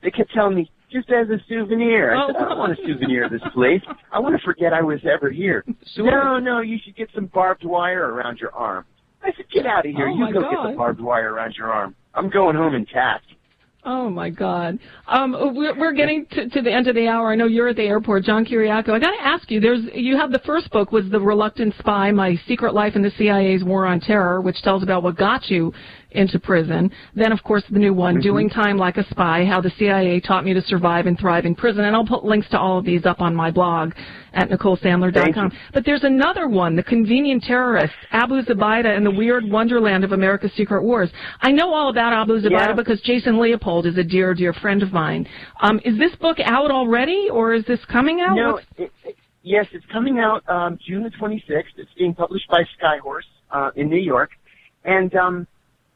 They kept telling me, just as a souvenir. I said, I don't want a souvenir of this place. I want to forget I was ever here. Sure. No, you should get some barbed wire around your arm. I said, get out of here. You go get the barbed wire around your arm. I'm going home intact. Oh, my God. We're getting to the end of the hour. I know you're at the airport. John Kiriakou, I got to ask you, you have the first book was The Reluctant Spy, My Secret Life in the CIA's War on Terror, which tells about what got you into prison. Then, of course, the new one, Doing Time Like a Spy, How the CIA Taught Me to Survive and Thrive in Prison. And I'll put links to all of these up on my blog at NicoleSandler.com. But there's another one, The Convenient Terrorist, Abu Zubaydah and the Weird Wonderland of America's Secret Wars. I know all about Abu Zubaydah because Jason Leopold is a dear, dear friend of mine. Is this book out already, or is this coming out? No, yes, it's coming out June the 26th. It's being published by Skyhorse in New York. And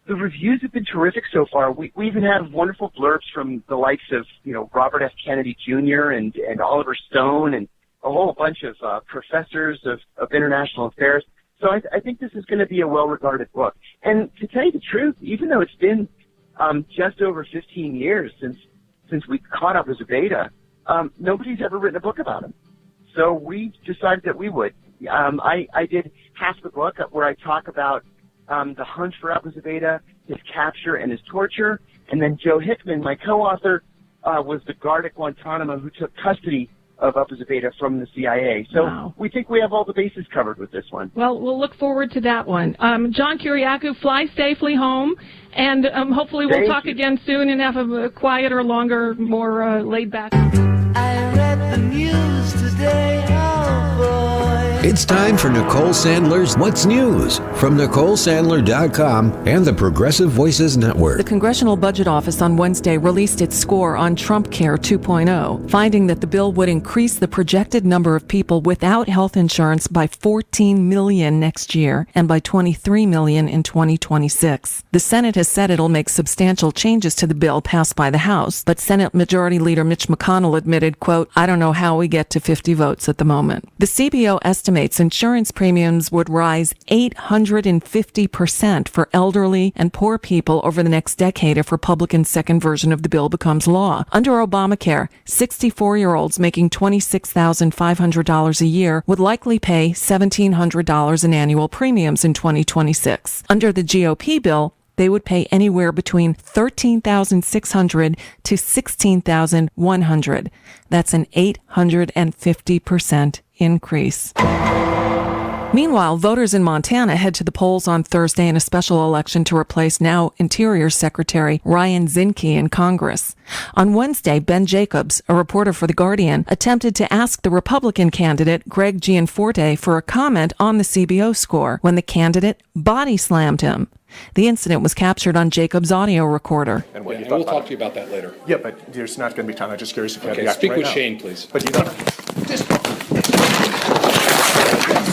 the reviews have been terrific so far. We even have wonderful blurbs from the likes of, Robert F. Kennedy Jr. and Oliver Stone and a whole bunch of professors of international affairs. So I think this is going to be a well-regarded book. And to tell you the truth, even though it's been just over 15 years since we caught up as a beta, nobody's ever written a book about him. So we decided that we would. I did half the book where I talk about the hunt for Abu Zubaydah, his capture and his torture, and then Joe Hickman, my co-author, was the guard at Guantanamo who took custody of Abu Zubaydah from the CIA. So we think we have all the bases covered with this one. Well, we'll look forward to that one. John Kiriakou, fly safely home, and hopefully we'll talk again soon and have a quieter, longer, more laid-back. I read the news today, oh boy. It's time for Nicole Sandler's What's News from NicoleSandler.com and the Progressive Voices Network. The Congressional Budget Office on Wednesday released its score on Trump Care 2.0, finding that the bill would increase the projected number of people without health insurance by 14 million next year and by 23 million in 2026. The Senate has said it'll make substantial changes to the bill passed by the House, but Senate Majority Leader Mitch McConnell admitted, quote, I don't know how we get to 50 votes at the moment. The CBO estimates insurance premiums would rise 850% for elderly and poor people over the next decade if Republicans' second version of the bill becomes law. Under Obamacare, 64-year-olds making $26,500 a year would likely pay $1,700 in annual premiums in 2026. Under the GOP bill, they would pay anywhere between $13,600 to $16,100. That's an 850% increase. Meanwhile, voters in Montana head to the polls on Thursday in a special election to replace now Interior Secretary Ryan Zinke in Congress. On Wednesday, Ben Jacobs, a reporter for The Guardian, attempted to ask the Republican candidate Greg Gianforte for a comment on the CBO score when the candidate body slammed him. The incident was captured on Jacobs' audio recorder. And we'll talk to you about that later. Yeah, but there's not going to be time. I'm just curious if you have the speak right with now. Shane, please. But you don't.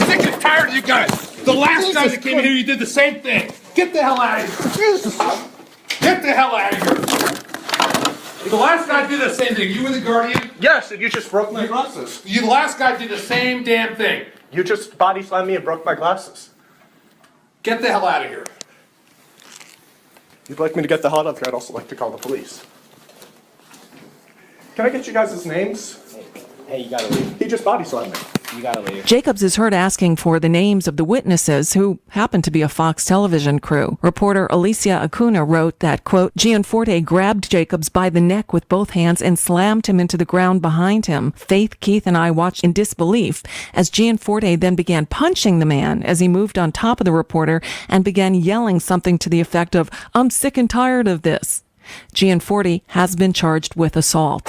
Sick and tired of you guys. The last time that came in here, you did the same thing. Get the hell out of here. Get the hell out of here. The last guy did the same thing. You were the Guardian? Yes, and you just broke my glasses. The last guy did the same damn thing. You just body slammed me and broke my glasses. Get the hell out of here. If you'd like me to get the hell out of here, I'd also like to call the police. Can I get you guys' names? Hey, you gotta leave. He just body slammed me. You gotta leave. Jacobs is heard asking for the names of the witnesses who happen to be a Fox television crew. Reporter Alicia Acuna wrote that, quote, Gianforte grabbed Jacobs by the neck with both hands and slammed him into the ground behind him. Faith, Keith, and I watched in disbelief as Gianforte then began punching the man as he moved on top of the reporter and began yelling something to the effect of, I'm sick and tired of this. Gianforte has been charged with assault.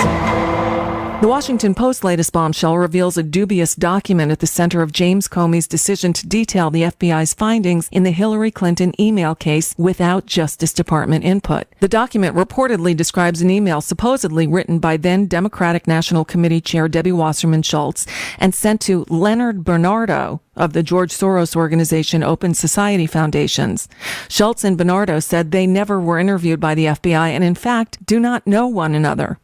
The Washington Post's latest bombshell reveals a dubious document at the center of James Comey's decision to detail the FBI's findings in the Hillary Clinton email case without Justice Department input. The document reportedly describes an email supposedly written by then Democratic National Committee Chair Debbie Wasserman Schultz and sent to Leonard Bernardo of the George Soros organization Open Society Foundations. Schultz and Bernardo said they never were interviewed by the FBI and in fact do not know one another.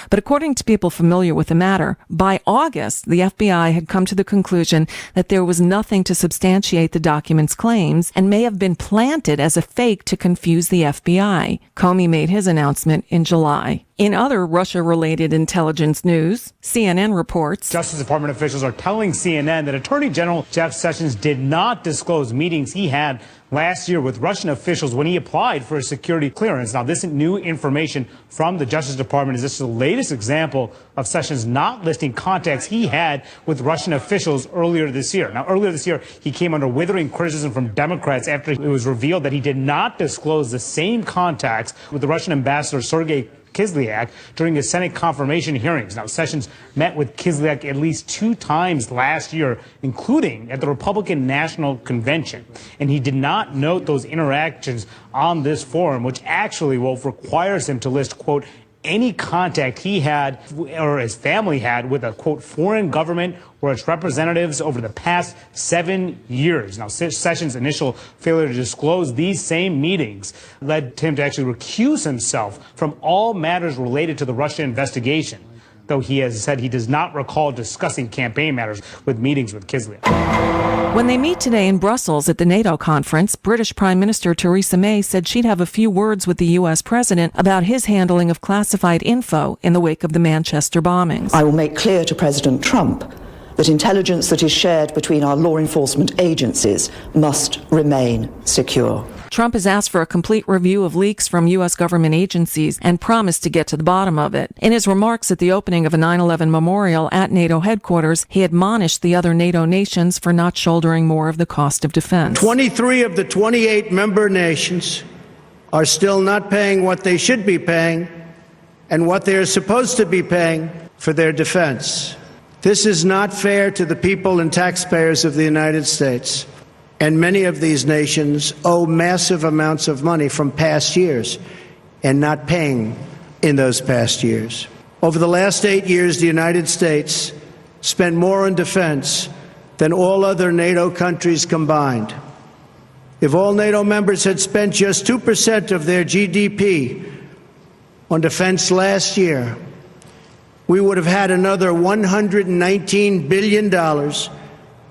But according to people familiar with the matter, by August, the FBI had come to the conclusion that there was nothing to substantiate the document's claims and may have been planted as a fake to confuse the FBI. Comey made his announcement in July. In other Russia-related intelligence news, CNN reports Justice Department officials are telling CNN that Attorney General Jeff Sessions did not disclose meetings he had last year with Russian officials when he applied for a security clearance. Now, this new information from the Justice Department is just the latest example of Sessions not listing contacts he had with Russian officials earlier this year. Now, earlier this year, he came under withering criticism from Democrats after it was revealed that he did not disclose the same contacts with the Russian ambassador Sergei Kislyak during his Senate confirmation hearings. Now, Sessions met with Kislyak at least 2 times last year, including at the Republican National Convention. And he did not note those interactions on this forum, which actually, requires him to list, quote, any contact he had or his family had with a, quote, foreign government or its representatives over the past 7 years. Now, Sessions' initial failure to disclose these same meetings led him to actually recuse himself from all matters related to the Russia investigation, though he has said he does not recall discussing campaign matters with meetings with Kislyak. When they meet today in Brussels at the NATO conference, British Prime Minister Theresa May said she'd have a few words with the U.S. president about his handling of classified info in the wake of the Manchester bombings. I will make clear to President Trump that intelligence that is shared between our law enforcement agencies must remain secure. Trump has asked for a complete review of leaks from U.S. government agencies and promised to get to the bottom of it. In his remarks at the opening of a 9/11 memorial at NATO headquarters, he admonished the other NATO nations for not shouldering more of the cost of defense. 23 of the 28 member nations are still not paying what they should be paying and what they are supposed to be paying for their defense. This is not fair to the people and taxpayers of the United States. And many of these nations owe massive amounts of money from past years and not paying in those past years. Over the last 8 years, the United States spent more on defense than all other NATO countries combined. If all NATO members had spent just 2% of their GDP on defense last year, we would have had another $119 billion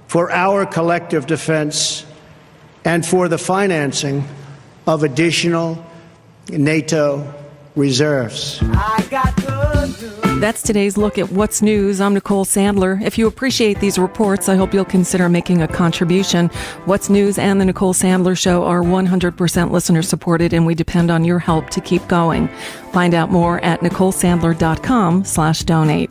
for our collective defense and for the financing of additional NATO reserves. That's today's look at What's News. I'm Nicole Sandler. If you appreciate these reports, I hope you'll consider making a contribution. What's News and The Nicole Sandler Show are 100% listener supported, and we depend on your help to keep going. Find out more at NicoleSandler.com/donate.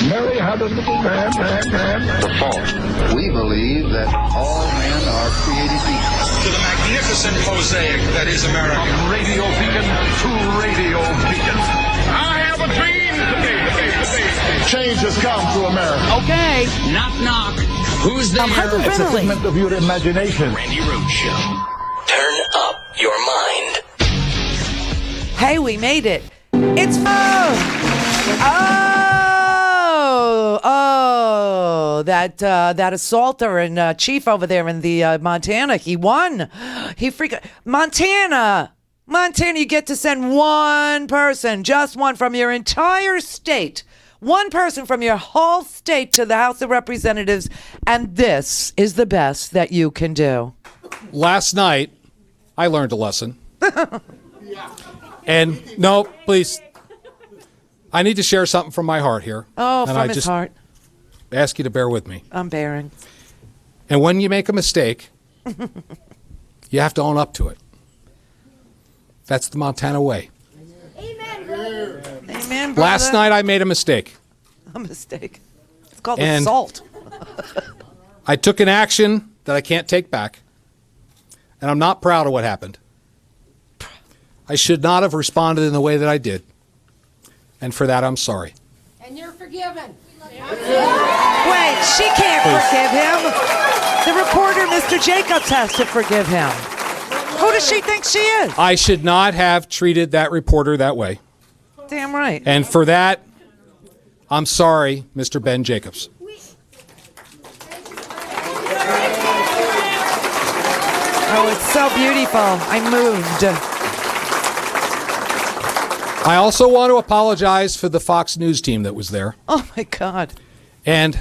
Mary had a little man. The fault. We believe that all men are created equal. To the magnificent mosaic that is America. From radio beacon to radio beacon. I have a dream today. Change has come to America. Okay. Knock, knock. Who's there? It's a figment of your imagination. Randi Rhodes Show. Turn up your mind. Hey, we made it. It's that assaulter and chief over there in the Montana, he won. Montana, you get to send one person, just one from your entire state, one person from your whole state to the House of Representatives, and this is the best that you can do. Last night, I learned a lesson. And no, please, I need to share something from my heart here. Oh, and from his heart. Ask you to bear with me. I'm bearing. And when you make a mistake, you have to own up to it. That's the Montana way. Amen, brother. Amen, brother. Last night I made a mistake. A mistake. It's called assault. I took an action that I can't take back, and I'm not proud of what happened. I should not have responded in the way that I did, and for that I'm sorry. And you're forgiven. Wait, she can't forgive him. The reporter, Mr. Jacobs, has to forgive him. Who does she think she is? I should not have treated that reporter that way. Damn right. And for that, I'm sorry, Mr. Ben Jacobs. Oh, it's so beautiful. I'm moved. I also want to apologize for the Fox News team that was there. Oh, my God. And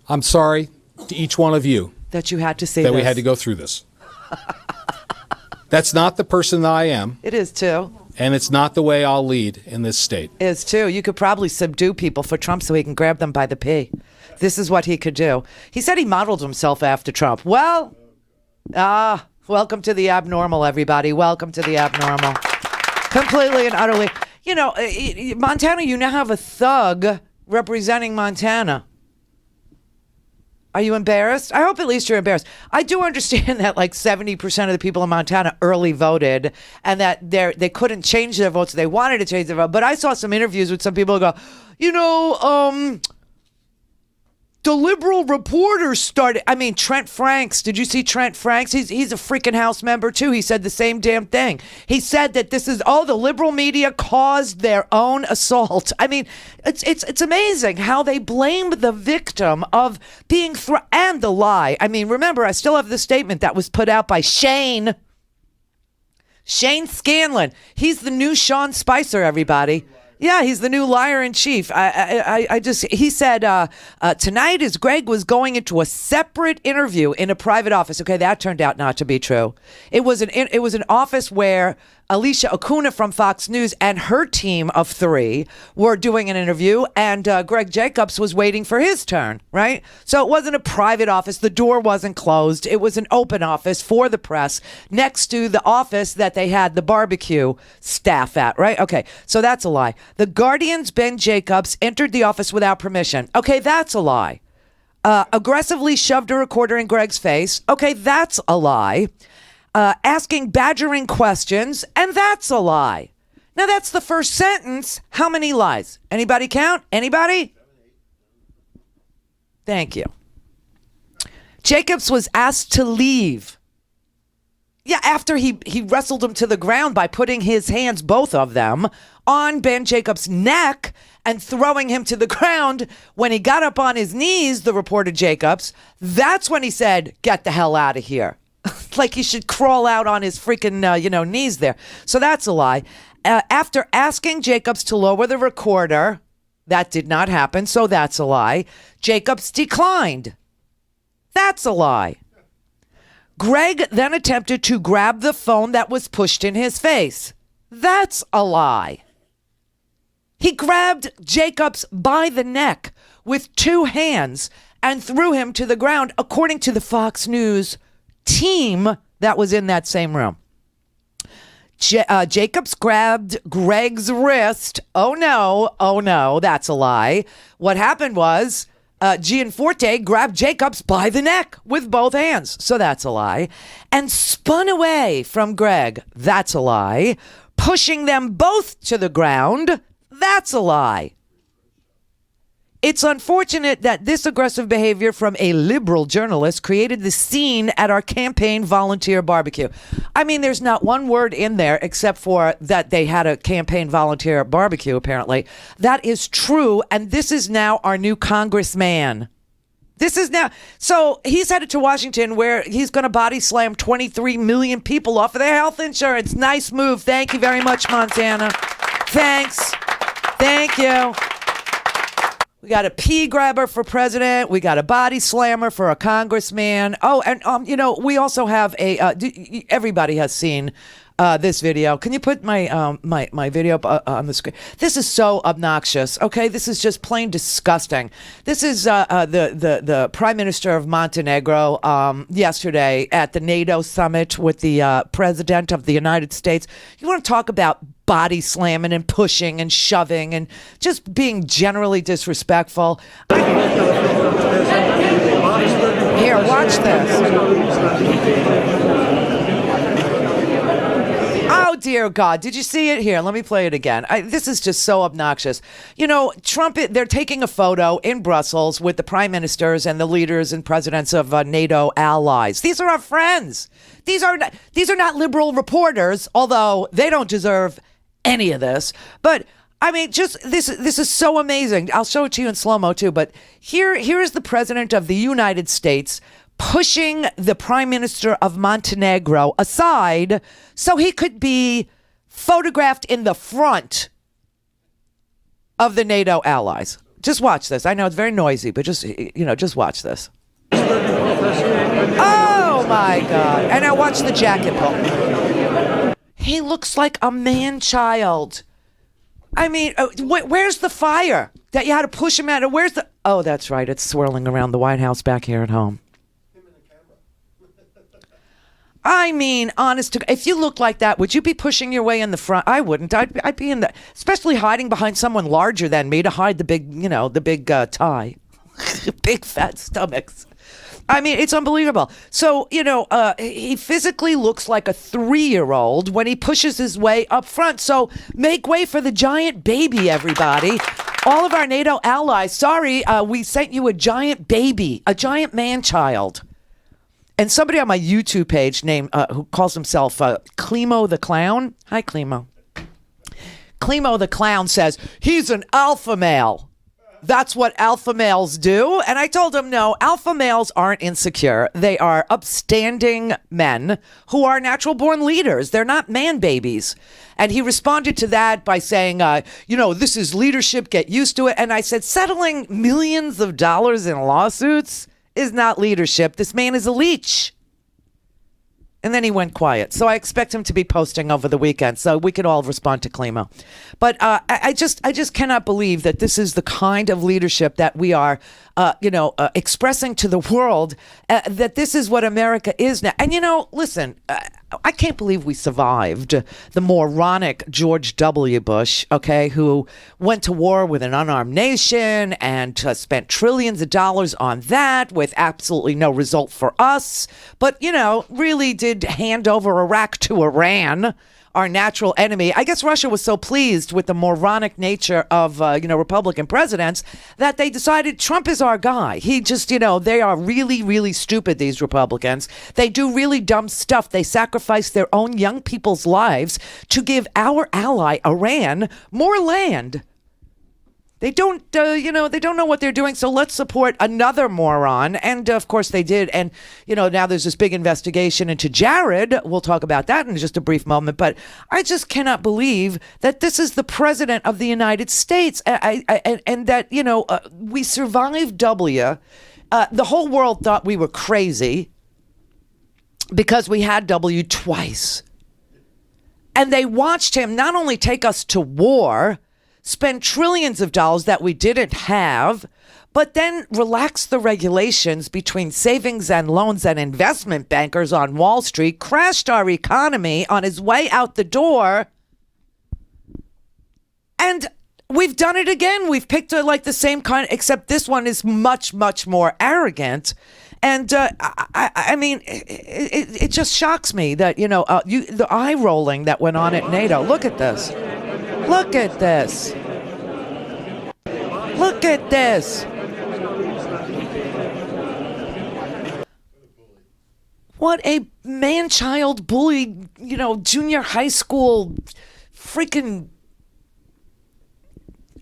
I'm sorry to each one of you that you had to say that this. we had to go through this. That's not the person that I am. It is, too. And it's not the way I'll lead in this state. It is, too. You could probably subdue people for Trump so he can grab them by the pee. This is what he could do. He said he modeled himself after Trump. Well, welcome to the abnormal, everybody. Welcome to the abnormal. Completely and utterly. You know, Montana, you now have a thug representing Montana. Are you embarrassed? I hope at least you're embarrassed. I do understand that like 70% of the people in Montana early voted and that they couldn't change their votes. They wanted to change their vote. But I saw some interviews with some people who go, the liberal reporters started. I mean, Trent Franks. Did you see Trent Franks? He's a freaking House member, too. He said the same damn thing. He said that this is, the liberal media caused their own assault. I mean, it's amazing how they blame the victim of being and the lie. I mean, remember, I still have the statement that was put out by Shane Scanlon. He's the new Sean Spicer, everybody. Yeah, he's the new liar in chief. He said, tonight as Greg was going into a separate interview in a private office. Okay, that turned out not to be true. It was an office where Alicia Acuna from Fox News and her team of 3 were doing an interview, and Greg Jacobs was waiting for his turn, right? So it wasn't a private office. The door wasn't closed. It was an open office for the press next to the office that they had the barbecue staff at, right? Okay, so that's a lie. The Guardian's Ben Jacobs entered the office without permission. Okay, that's a lie. Aggressively shoved a recorder in Greg's face. Okay, that's a lie. Asking badgering questions, and that's a lie. Now that's the first sentence. How many lies? Anybody count? Anybody? Thank you. Jacobs was asked to leave. Yeah, after he wrestled him to the ground by putting his hands, both of them, on Ben Jacobs' neck and throwing him to the ground. When he got up on his knees, the reporter Jacobs, that's when he said, "Get the hell out of here." Like he should crawl out on his freaking, knees there. So that's a lie. After asking Jacobs to lower the recorder, that did not happen. So that's a lie. Jacobs declined. That's a lie. Greg then attempted to grab the phone that was pushed in his face. That's a lie. He grabbed Jacobs by the neck with 2 hands and threw him to the ground, according to the Fox News team that was in that same room. Jacobs grabbed Greg's wrist. Oh no, that's a lie. What happened was Gianforte grabbed Jacobs by the neck with both hands. So that's a lie. And spun away from Greg. That's a lie. Pushing them both to the ground. That's a lie. It's unfortunate that this aggressive behavior from a liberal journalist created the scene at our campaign volunteer barbecue. I mean, there's not one word in there except for that they had a campaign volunteer barbecue, apparently. That is true, and this is now our new congressman. This is now. So he's headed to Washington where he's going to body slam 23 million people off of their health insurance. Nice move. Thank you very much, Montana. Thanks. Thank you. We got a pea grabber for president. We got a body slammer for a congressman. Oh, and we also have a. Everybody has seen this video. Can you put my my video up on the screen? This is so obnoxious. Okay, this is just plain disgusting. This is the Prime Minister of Montenegro yesterday at the NATO summit with the President of the United States. You want to talk about body slamming and pushing and shoving and just being generally disrespectful. Here, watch this. Oh, dear God. Did you see it? Here, let me play it again. This is just so obnoxious. Trump, they're taking a photo in Brussels with the prime ministers and the leaders and presidents of NATO allies. These are our friends. These are not liberal reporters, although they don't deserve any of this. But I mean, just this is so amazing. I'll show it to you in slow-mo too. But here is the president of the United States pushing the prime minister of Montenegro aside so he could be photographed in the front of the NATO allies. Just watch this. I know it's very noisy, but just watch this. Oh my God. And now watch the jacket pull. He looks like a man-child. I mean, where's the fire that you had to push him out of? Where's the... Oh, that's right. It's swirling around the White House back here at home. I mean, honest to... If you look like that, would you be pushing your way in the front? I wouldn't. I'd be in the... Especially hiding behind someone larger than me to hide the big tie. Big fat stomachs. I mean, it's unbelievable. So, he physically looks like a 3-year-old when he pushes his way up front. So make way for the giant baby, everybody. All of our NATO allies, sorry, we sent you a giant baby, a giant man-child. And somebody on my YouTube page named who calls himself Clemo the Clown. Hi, Clemo. Clemo the Clown says, he's an alpha male. That's what alpha males do. And I told him, no, alpha males aren't insecure. They are upstanding men who are natural born leaders. They're not man babies. And he responded to that by saying, this is leadership. Get used to it. And I said, settling millions of dollars in lawsuits is not leadership. This man is a leech. And then he went quiet. So I expect him to be posting over the weekend so we could all respond to Clemo. But I just cannot believe that this is the kind of leadership that we are, expressing to the world, that this is what America is now. And, listen, I can't believe we survived the moronic George W. Bush, okay, who went to war with an unarmed nation and spent trillions of dollars on that with absolutely no result for us. But, really did hand over Iraq to Iran, our natural enemy. I guess Russia was so pleased with the moronic nature of, Republican presidents that they decided Trump is our guy. He just, they are really, really stupid, these Republicans. They do really dumb stuff. They sacrifice their own young people's lives to give our ally, Iran, more land. They don't, they don't know what they're doing. So let's support another moron. And of course they did. And, now there's this big investigation into Jared. We'll talk about that in just a brief moment. But I just cannot believe that this is the president of the United States. And that, we survived W. The whole world thought we were crazy because we had W twice. And they watched him not only take us to war, spend trillions of dollars that we didn't have, but then relax the regulations between savings and loans and investment bankers on Wall Street, crashed our economy on his way out the door. And we've done it again. We've picked the same kind, except this one is much, much more arrogant. And I mean, it just shocks me that, the eye rolling that went on at NATO. Look at this. Look at this. Look at this. What a man-child bully, junior high school freaking...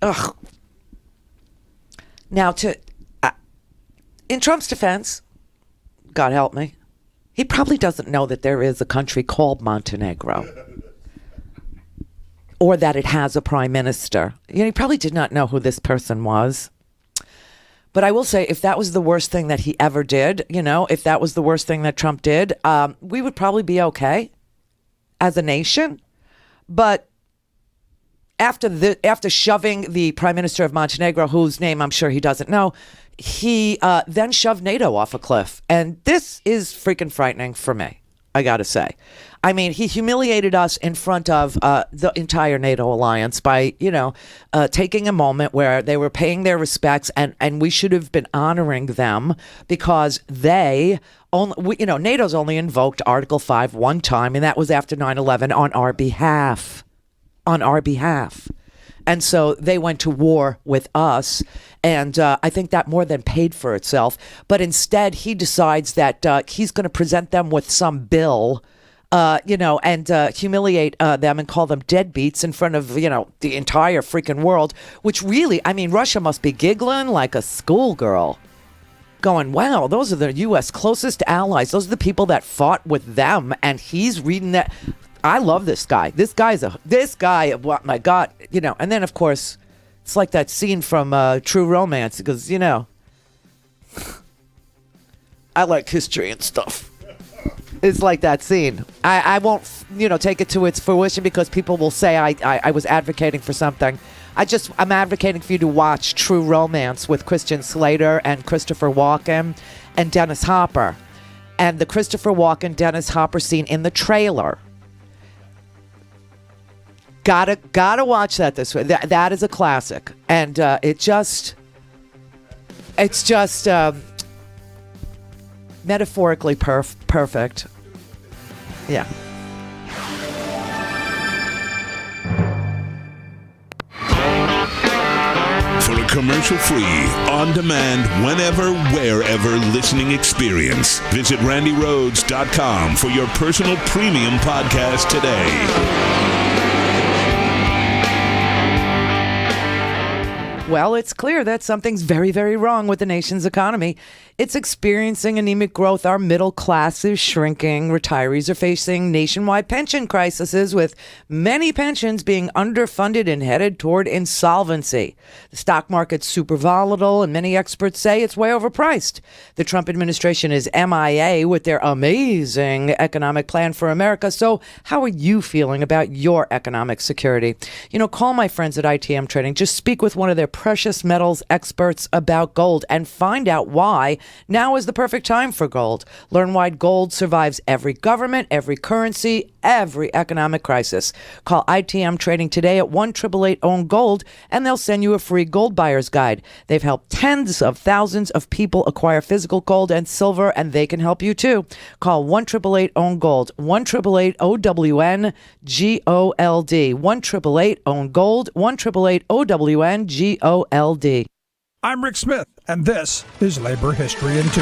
Ugh. Now, in Trump's defense, God help me, he probably doesn't know that there is a country called Montenegro. Or that it has a prime minister. He probably did not know who this person was. But I will say, if that was the worst thing that he ever did, if that was the worst thing that Trump did, we would probably be okay as a nation. But after shoving the prime minister of Montenegro, whose name I'm sure he doesn't know, he then shoved NATO off a cliff. And this is freaking frightening for me, I got to say. I mean, he humiliated us in front of the entire NATO alliance by, taking a moment where they were paying their respects, and we should have been honoring them because NATO's only invoked Article 5 one time, and that was after 9/11 on our behalf. On our behalf. And so they went to war with us, and I think that more than paid for itself. But instead, he decides that he's going to present them with some bill, and humiliate them and call them deadbeats in front of, the entire freaking world, which really, I mean, Russia must be giggling like a schoolgirl. going, wow, those are the U.S. closest allies. Those are the people that fought with them. And he's reading that. I love this guy. This guy, what my God, and then, of course, it's like that scene from True Romance because, I like history and stuff. It's like that scene. I won't, take it to its fruition because people will say I was advocating for something. I'm advocating for you to watch True Romance with Christian Slater and Christopher Walken and Dennis Hopper. And the Christopher Walken, Dennis Hopper scene in the trailer. Gotta watch that this way. That is a classic. And it's just metaphorically perfect. Yeah. For a commercial-free, on-demand, whenever, wherever listening experience, visit randyrhodes.com for your personal premium podcast today. Well, it's clear that something's very, very wrong with the nation's economy. It's experiencing anemic growth. Our middle class is shrinking. Retirees are facing nationwide pension crises, with many pensions being underfunded and headed toward insolvency. The stock market's super volatile, and many experts say it's way overpriced. The Trump administration is MIA with their amazing economic plan for America. So how are you feeling about your economic security? Call my friends at ITM Trading. Just speak with one of their precious metals experts about gold and find out why now is the perfect time for gold. Learn why gold survives every government, every currency, every economic crisis. Call ITM Trading today at 1-888-OWN-GOLD and they'll send you a free gold buyer's guide. They've helped tens of thousands of people acquire physical gold and silver, and they can help you too. Call 1-888-OWN-GOLD, 1-888-OWN-GOLD, 1-888-OWN-GOLD, 1-888-OWN-GOLD. I'm Rick Smith, and this is Labor History in 2.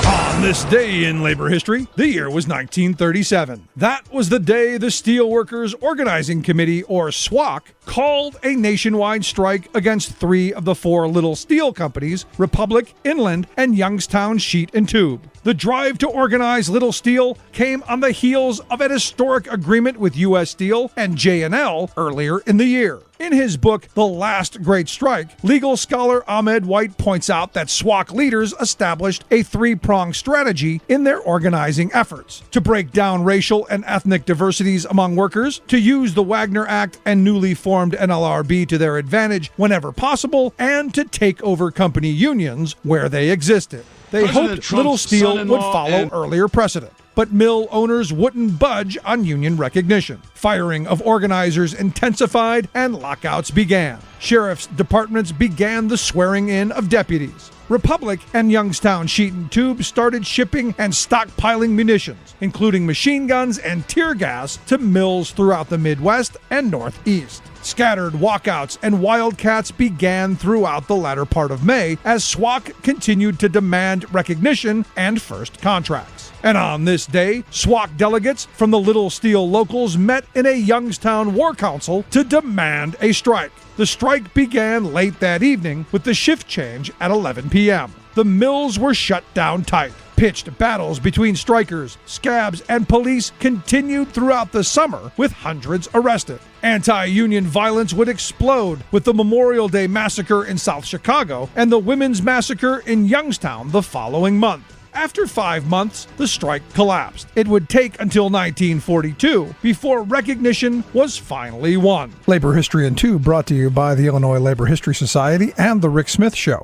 On this day in labor history, the year was 1937. That was the day the Steelworkers Organizing Committee, or SWOC, called a nationwide strike against 3 of the 4 little steel companies, Republic, Inland, and Youngstown Sheet and Tube. The drive to organize Little Steel came on the heels of an historic agreement with U.S. Steel and J&L earlier in the year. In his book, The Last Great Strike, legal scholar Ahmed White points out that SWOC leaders established a 3-pronged strategy in their organizing efforts: to break down racial and ethnic diversities among workers, to use the Wagner Act and newly formed NLRB to their advantage whenever possible, and to take over company unions where they existed. They hoped Little Steel would follow earlier precedent. But mill owners wouldn't budge on union recognition. Firing of organizers intensified and lockouts began. Sheriff's departments began the swearing in of deputies. Republic and Youngstown Sheet and Tube started shipping and stockpiling munitions, including machine guns and tear gas, to mills throughout the Midwest and Northeast. Scattered walkouts and wildcats began throughout the latter part of May as SWOC continued to demand recognition and first contracts. And on this day, SWOC delegates from the Little Steel locals met in a Youngstown War Council to demand a strike. The strike began late that evening with the shift change at 11 p.m. The mills were shut down tight. Pitched battles between strikers, scabs, and police continued throughout the summer, with hundreds arrested. Anti-union violence would explode with the Memorial Day massacre in South Chicago and the Women's Massacre in Youngstown the following month. After 5 months, the strike collapsed. It would take until 1942 before recognition was finally won. Labor History in 2 brought to you by the Illinois Labor History Society and The Rick Smith Show.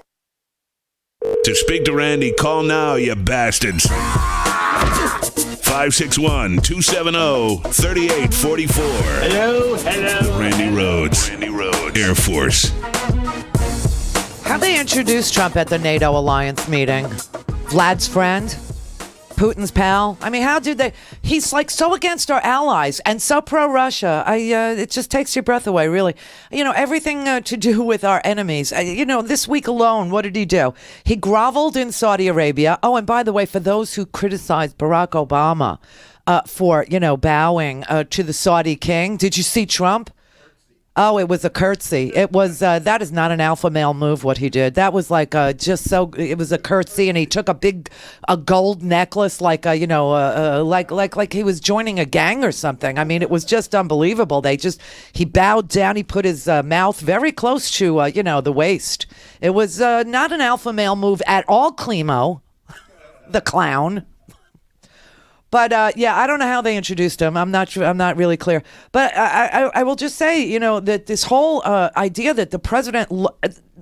To speak to Randy, call now, you bastards. 561-270-3844. Hello. Randy Rhodes Air Force. How'd they introduce Trump at the NATO alliance meeting? Vlad's friend? Putin's pal? I mean, how did they? He's like so against our allies and so pro-Russia. It just takes your breath away, really. Everything to do with our enemies. This week alone, what did he do? He groveled in Saudi Arabia. Oh, and by the way, for those who criticized Barack Obama for, bowing to the Saudi king, did you see Trump? Oh, it was a curtsy. It was, that is not an alpha male move, what he did. That was like it was a curtsy, and he took a gold necklace like like he was joining a gang or something. I mean, it was just unbelievable. He bowed down, he put his mouth very close to, the waist. It was not an alpha male move at all, Clemo, the clown. But I don't know how they introduced him. I'm not sure. I'm not really clear. But I will just say, that this whole idea that the president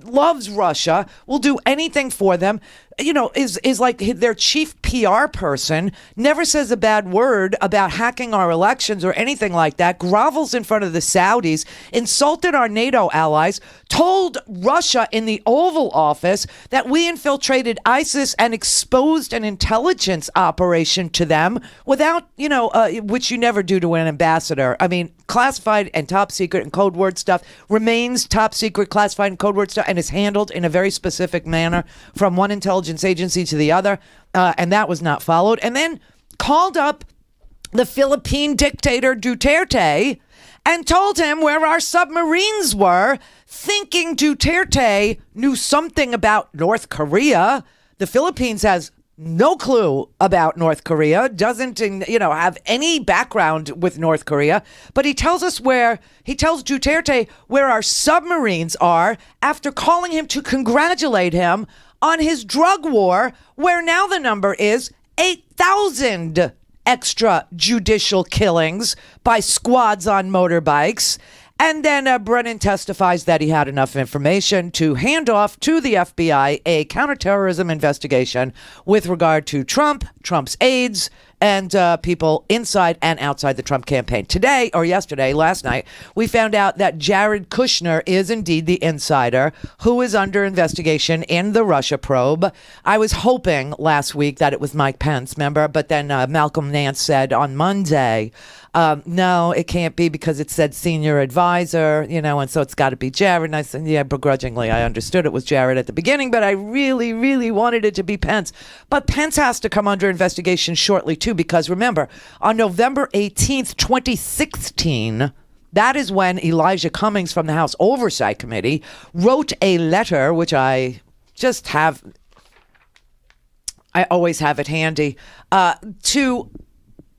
loves Russia, will do anything for them, is like their chief PR person, never says a bad word about hacking our elections or anything like that, grovels in front of the Saudis, insulted our NATO allies, told Russia in the Oval Office that we infiltrated ISIS and exposed an intelligence operation to them without, which you never do to an ambassador. I mean, classified and top secret and code word stuff remains top secret, classified and code word stuff, and is handled in a very specific manner from one intelligence agency to the other, and that was not followed. And then called up the Philippine dictator Duterte and told him where our submarines were, thinking Duterte knew something about North Korea. The Philippines has no clue about North Korea, doesn't, have any background with North Korea, but he tells Duterte where our submarines are after calling him to congratulate him on his drug war, where now the number is 8,000 extrajudicial killings by squads on motorbikes. And then Brennan testifies that he had enough information to hand off to the FBI a counterterrorism investigation with regard to Trump's aides, and people inside and outside the Trump campaign. Today, or yesterday, last night, we found out that Jared Kushner is indeed the insider who is under investigation in the Russia probe. I was hoping last week that it was Mike Pence, remember? But then Malcolm Nance said on Monday, no, it can't be because it said senior advisor, and so it's got to be Jared. And I said, yeah, begrudgingly, I understood it was Jared at the beginning, but I really, really wanted it to be Pence. But Pence has to come under investigation shortly, too, because remember, on November 18th, 2016, that is when Elijah Cummings from the House Oversight Committee wrote a letter, which I always have it handy, to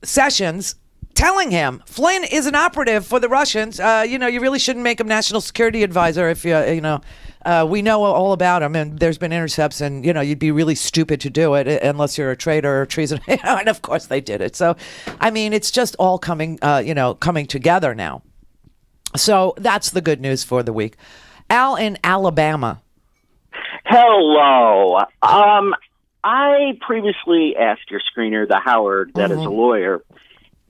Sessions, telling him Flynn is an operative for the Russians. You really shouldn't make him national security advisor if we know all about him, and there's been intercepts, and you'd be really stupid to do it unless you're a traitor or treason. And of course they did it. So, I mean, it's just all coming together now. So that's the good news for the week. Al in Alabama. Hello. I previously asked your screener, the Howard, that is a lawyer,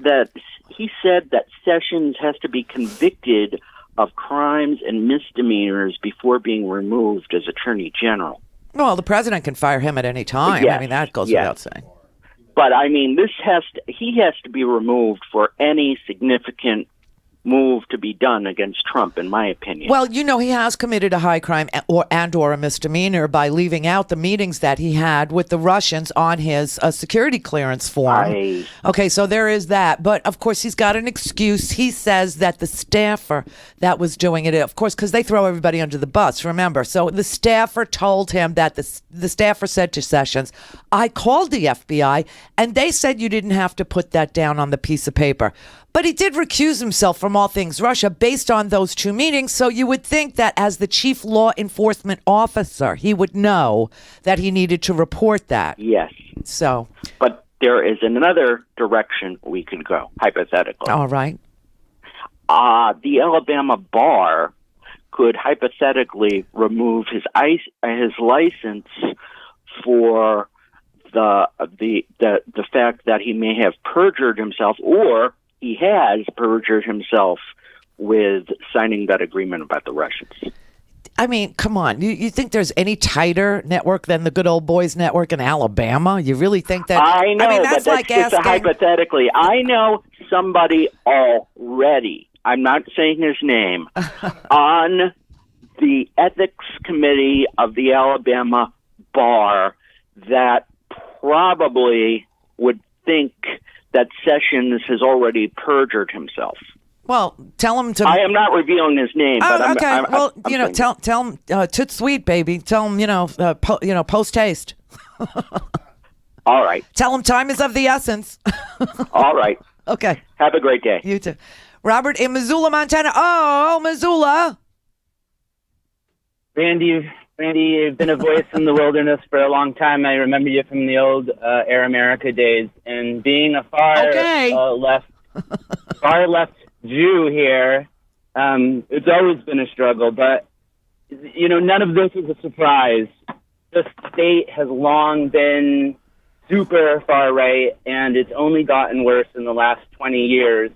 that he said that Sessions has to be convicted of crimes and misdemeanors before being removed as Attorney General. Well, the president can fire him at any time. Yes, I mean, that goes without saying. But I mean, he has to be removed for any significant move to be done against Trump, in my opinion. Well, he has committed a high crime or a misdemeanor by leaving out the meetings that he had with the Russians on his security clearance form. Okay, so there is that. But, of course, he's got an excuse. He says that the staffer that was doing it, of course, because they throw everybody under the bus, remember. So the staffer told him that the staffer said to Sessions, I called the FBI, and they said you didn't have to put that down on the piece of paper. But he did recuse himself from all things Russia based on those two meetings, so you would think that as the chief law enforcement officer, he would know that he needed to report that. Yes. So. But there is another direction we could go, hypothetically. All right. The Alabama bar could hypothetically remove his license for the fact that he may have perjured himself, or he has perjured himself with signing that agreement about the Russians. I mean, come on. You think there's any tighter network than the Good Old Boys Network in Alabama? You really think that? I know, that's but like that's just hypothetically. I know somebody already, I'm not saying his name, on the ethics committee of the Alabama bar that probably would think that Sessions has already perjured himself. Well, tell him to. I am not revealing his name. Oh, but okay. I'm thinking. Tell him toot sweet, baby. Tell him, post haste. All right. Tell him time is of the essence. All right. Okay. Have a great day. You too. Robert in Missoula, Montana. Oh, Missoula. Randy, you've been a voice in the wilderness for a long time. I remember you from the old Air America days, and being a far left Jew here, it's always been a struggle. But none of this is a surprise. The state has long been super far right, and it's only gotten worse in the last 20 years.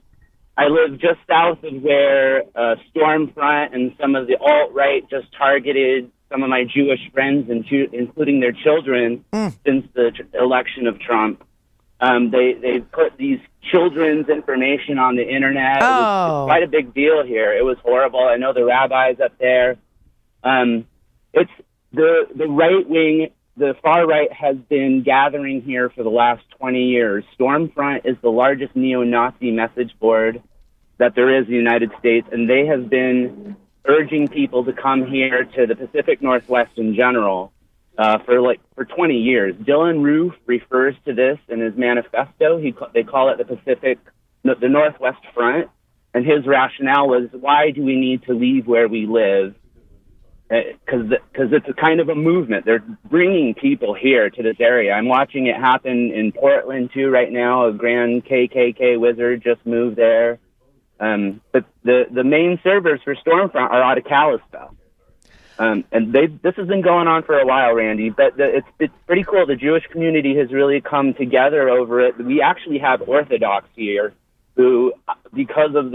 I live just south of where Stormfront and some of the alt-right just targeted some of my Jewish friends, including their children, since the election of Trump. They put these children's information on the internet. It's quite a big deal here. It was horrible. I know the rabbis up there. It's the right wing. The far right has been gathering here for the last 20 years. Stormfront is the largest neo-Nazi message board that there is in the United States, and they have been urging people to come here to the Pacific Northwest in general for 20 years. Dylan Roof refers to this in his manifesto. They call it the Northwest Front, and his rationale was, why do we need to leave where we live? Because it's a kind of a movement. They're bringing people here to this area. I'm watching it happen in Portland, too, right now. A grand KKK wizard just moved there. But the main servers for Stormfront are out of Kalispell. And this has been going on for a while, Randy, but it's pretty cool. The Jewish community has really come together over it. We actually have Orthodox here who, because of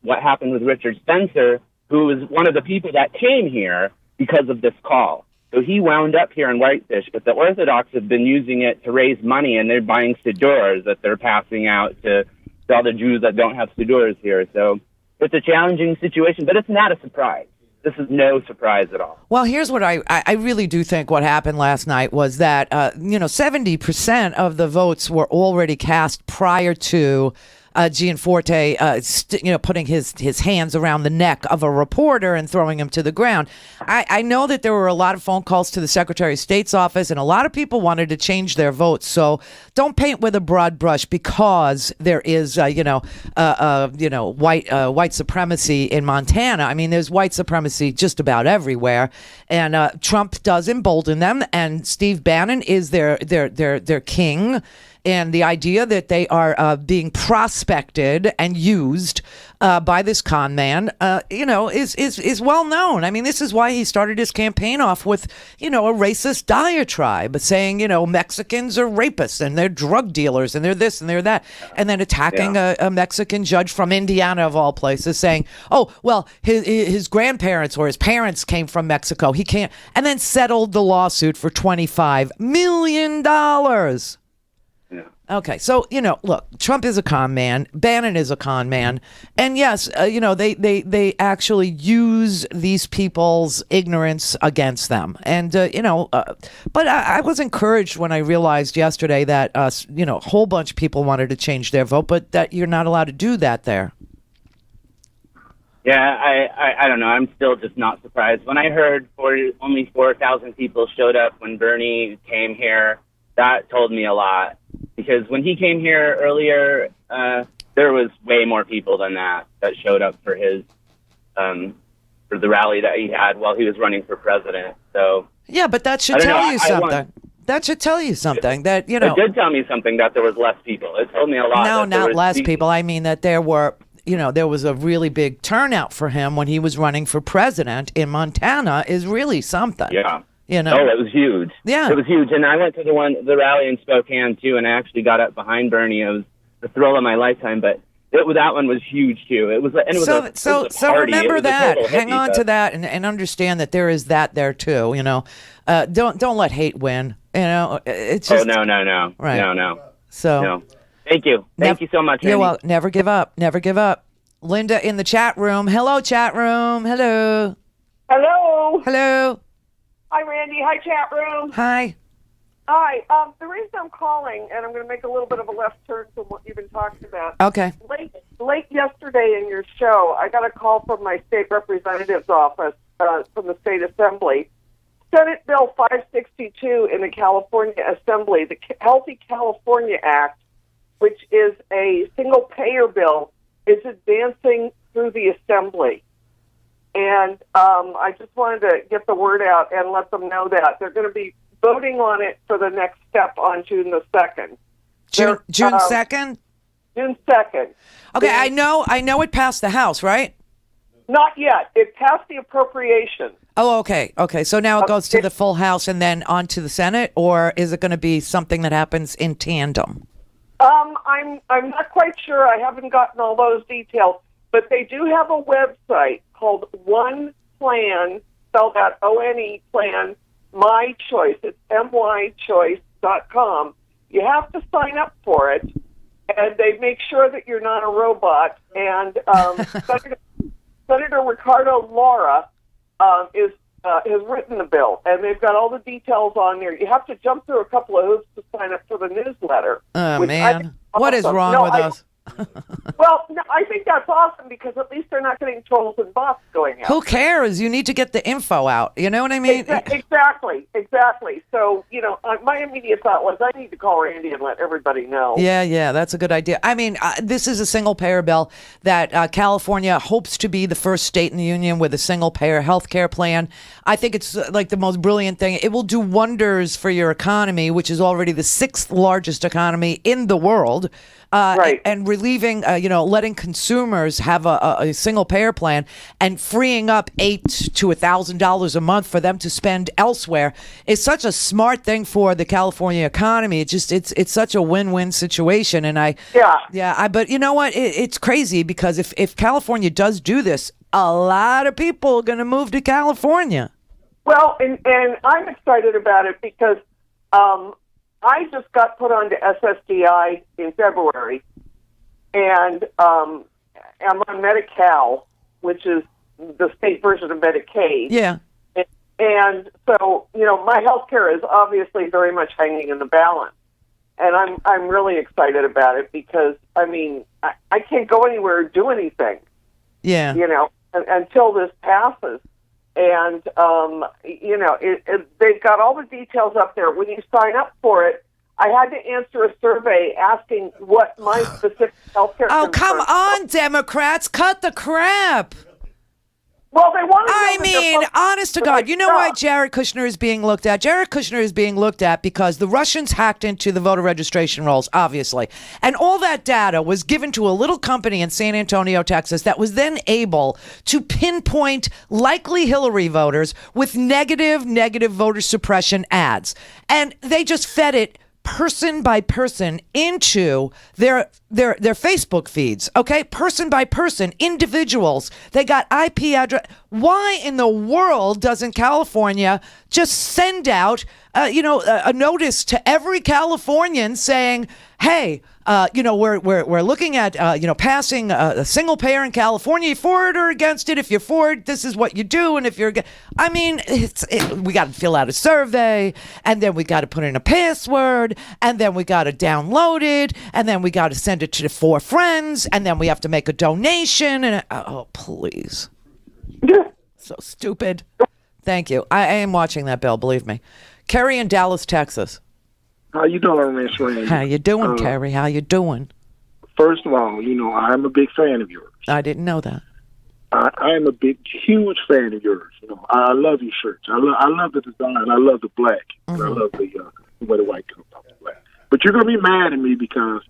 what happened with Richard Spencer, who was one of the people that came here because of this call. So he wound up here in Whitefish, but the Orthodox have been using it to raise money, and they're buying sidurs that they're passing out to all the Jews that don't have sidurs here. So it's a challenging situation, but it's not a surprise. This is no surprise at all. Well, here's what I really do think what happened last night was that, 70% of the votes were already cast prior to Gianforte, putting his hands around the neck of a reporter and throwing him to the ground. I know that there were a lot of phone calls to the Secretary of State's office, and a lot of people wanted to change their votes. So don't paint with a broad brush because there is, white supremacy in Montana. I mean, there's white supremacy just about everywhere, and Trump does embolden them. And Steve Bannon is their king. And the idea that they are being prospected and used by this con man, is well known. I mean, this is why he started his campaign off with, a racist diatribe, saying, Mexicans are rapists and they're drug dealers and they're this and they're that, and then attacking a Mexican judge from Indiana of all places, saying, oh, well, his grandparents or his parents came from Mexico. He can't, and then settled the lawsuit for $25 million. Okay, so, look, Trump is a con man, Bannon is a con man, and yes, they actually use these people's ignorance against them. And, but I was encouraged when I realized yesterday that, a whole bunch of people wanted to change their vote, but that you're not allowed to do that there. Yeah, I don't know. I'm still just not surprised. When I heard only 4,000 people showed up when Bernie came here, that told me a lot. Because when he came here earlier, there was way more people than that showed up for his for the rally that he had while he was running for president. So yeah, but that should tell you something. That should tell you something. That it did tell me something that there was less people. It told me a lot. No, not less people. I mean that there were. There was a really big turnout for him when he was running for president in Montana. Is really something. Yeah. Oh, it was huge. Yeah. It was huge. And I went to the rally in Spokane, too, and I actually got up behind Bernie. It was the thrill of my lifetime, but that one was huge, too. It was So remember that. Hang on to that and understand that there is that there, too, Don't let hate win, It's just... Oh, no. Right. No. So... No. Thank you. Thank you so much, Randy. You're welcome. Never give up. Never give up. Linda in the chat room. Hello, chat room. Hello. Hello. Hello. Hi, Randy. Hi, chat room. Hi. Hi. The reason I'm calling, and I'm going to make a little bit of a left turn from what you've been talking about. Okay. late yesterday in your show, I got a call from my state representative's office from the state assembly. Senate Bill 562 in the California Assembly, the Healthy California Act, which is a single-payer bill, is advancing through the Assembly. And I just wanted to get the word out and let them know that. They're going to be voting on it for the next step on June the 2nd. June 2nd? June 2nd. Okay, I know it passed the House, right? Not yet. It passed the appropriation. Oh, okay. Okay, so now it goes to the full House and then on to the Senate, or is it going to be something that happens in tandem? I'm not quite sure. I haven't gotten all those details, but they do have a website called One Plan, spelled out O-N-E plan, My Choice. It's mychoice.com. You have to sign up for it, and they make sure that you're not a robot. And Senator Ricardo Lara has written the bill, and they've got all the details on there. You have to jump through a couple of hoops to sign up for the newsletter. Oh, man. What is wrong with us? Well, no, I think that's awesome because at least they're not getting trolls and bots going out. Who cares? You need to get the info out. You know what I mean? Exactly. So, my immediate thought was I need to call Randy and let everybody know. Yeah, that's a good idea. I mean, this is a single-payer bill that California hopes to be the first state in the union with a single-payer health care plan. I think it's like the most brilliant thing. It will do wonders for your economy, which is already the 6th largest economy in the world. Right. And relieving, letting consumers have a single payer plan and freeing up $800 to $1,000 a month for them to spend elsewhere is such a smart thing for the California economy. It's such a win-win situation. And but you know what? It's crazy because if California does do this, a lot of people are going to move to California. Well, and I'm excited about it because I just got put onto SSDI in February, and I'm on Medi-Cal, which is the state version of Medicaid. Yeah. And so, my health care is obviously very much hanging in the balance. And I'm really excited about it because, I can't go anywhere or do anything. Yeah. Until this passes. And, they've got all the details up there. When you sign up for it, I had to answer a survey asking what my specific health care Oh, come on, Democrats. Cut the crap. Well, they want to honest to God, you know why Jared Kushner is being looked at? Jared Kushner is being looked at because the Russians hacked into the voter registration rolls, obviously. And all that data was given to a little company in San Antonio, Texas, that was then able to pinpoint likely Hillary voters with negative voter suppression ads. And they just fed it person by person into their Facebook feeds, okay? Person by person, individuals. They got IP address. Why in the world doesn't California just send out, a notice to every Californian saying, hey, we're looking at, passing a single payer in California. You for it or against it? If you're for it, this is what you do. And if you're, we got to fill out a survey, and then we got to put in a password, and then we got to download it, and then we got to send it to 4 friends, and then we have to make a donation. And oh, please, so stupid. Thank you. I am watching that, Bill. Believe me. Kerry in Dallas, Texas. How you doing, Miss Randy? How you doing, Kerry? How you doing? First of all, I'm a big fan of yours. I didn't know that. I am a huge fan of yours. I love your shirts. I love the design. I love the black. Mm-hmm. I love the way the white comes off the black. But you're gonna be mad at me because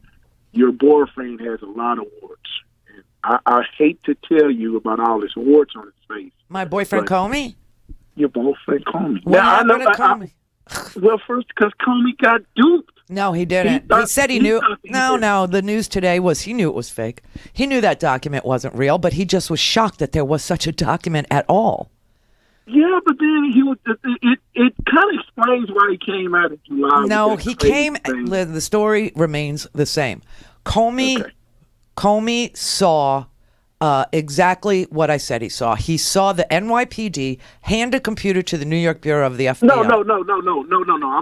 your boyfriend has a lot of warts. And I hate to tell you about all this warts on his face. My boyfriend Comey? Your boyfriend Comey. What happened to Comey? Well, first, because Comey got duped. No, he didn't. He said he knew. No, the news today was he knew it was fake. He knew that document wasn't real, but he just was shocked that there was such a document at all. Yeah, but then it kind of explains why he came out in July. No, he came. The story remains the same. Comey saw exactly what I said he saw. He saw the NYPD hand a computer to the New York Bureau of the FBI. No. I'm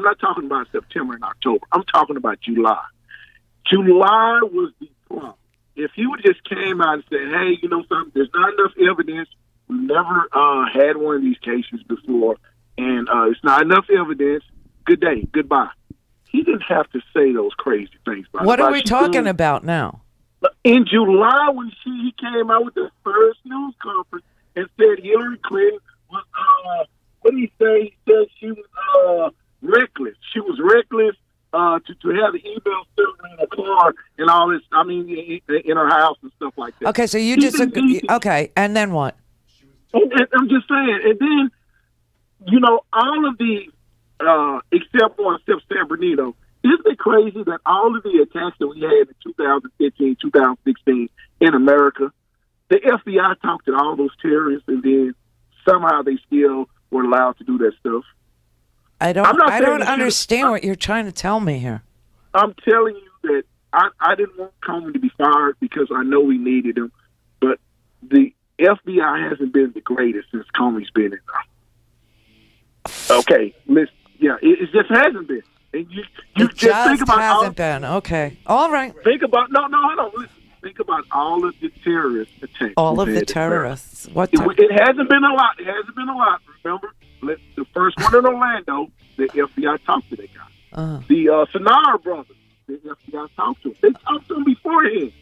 not talking about September and October. I'm talking about July. July was the plum. if he would just came out and said, hey, you know something, there's not enough evidence. We've never had one of these cases before, and it's not enough evidence. Good day, goodbye. He didn't have to say those crazy things. What are we talking about now? In July, when he came out with the first news conference and said Hillary Clinton was, what did he say? He said she was reckless. She was reckless to have the email server in her car and all this, I mean, in her house and stuff like that. Okay, so you disagree. Okay, and then what? And I'm just saying. And then, you know, all of the, except San Bernardino, isn't it crazy that all of the attacks that we had in 2015, 2016 in America, the FBI talked to all those terrorists, and then somehow they still were allowed to do that stuff? I don't understand what you're trying to tell me here. I'm telling you that I didn't want Comey to be fired because I know we needed him, but the FBI hasn't been the greatest since Comey's been in there. Okay, listen, it just hasn't been. And you just think about hasn't been. Okay, all right. Think about hold on. Listen, think about all of the terrorist attacks. All of the terrorists. What? It hasn't been a lot. It hasn't been a lot. Remember, the first one in Orlando, the FBI talked to that guy. The Sanara brothers, the FBI talked to him. They talked to him beforehand.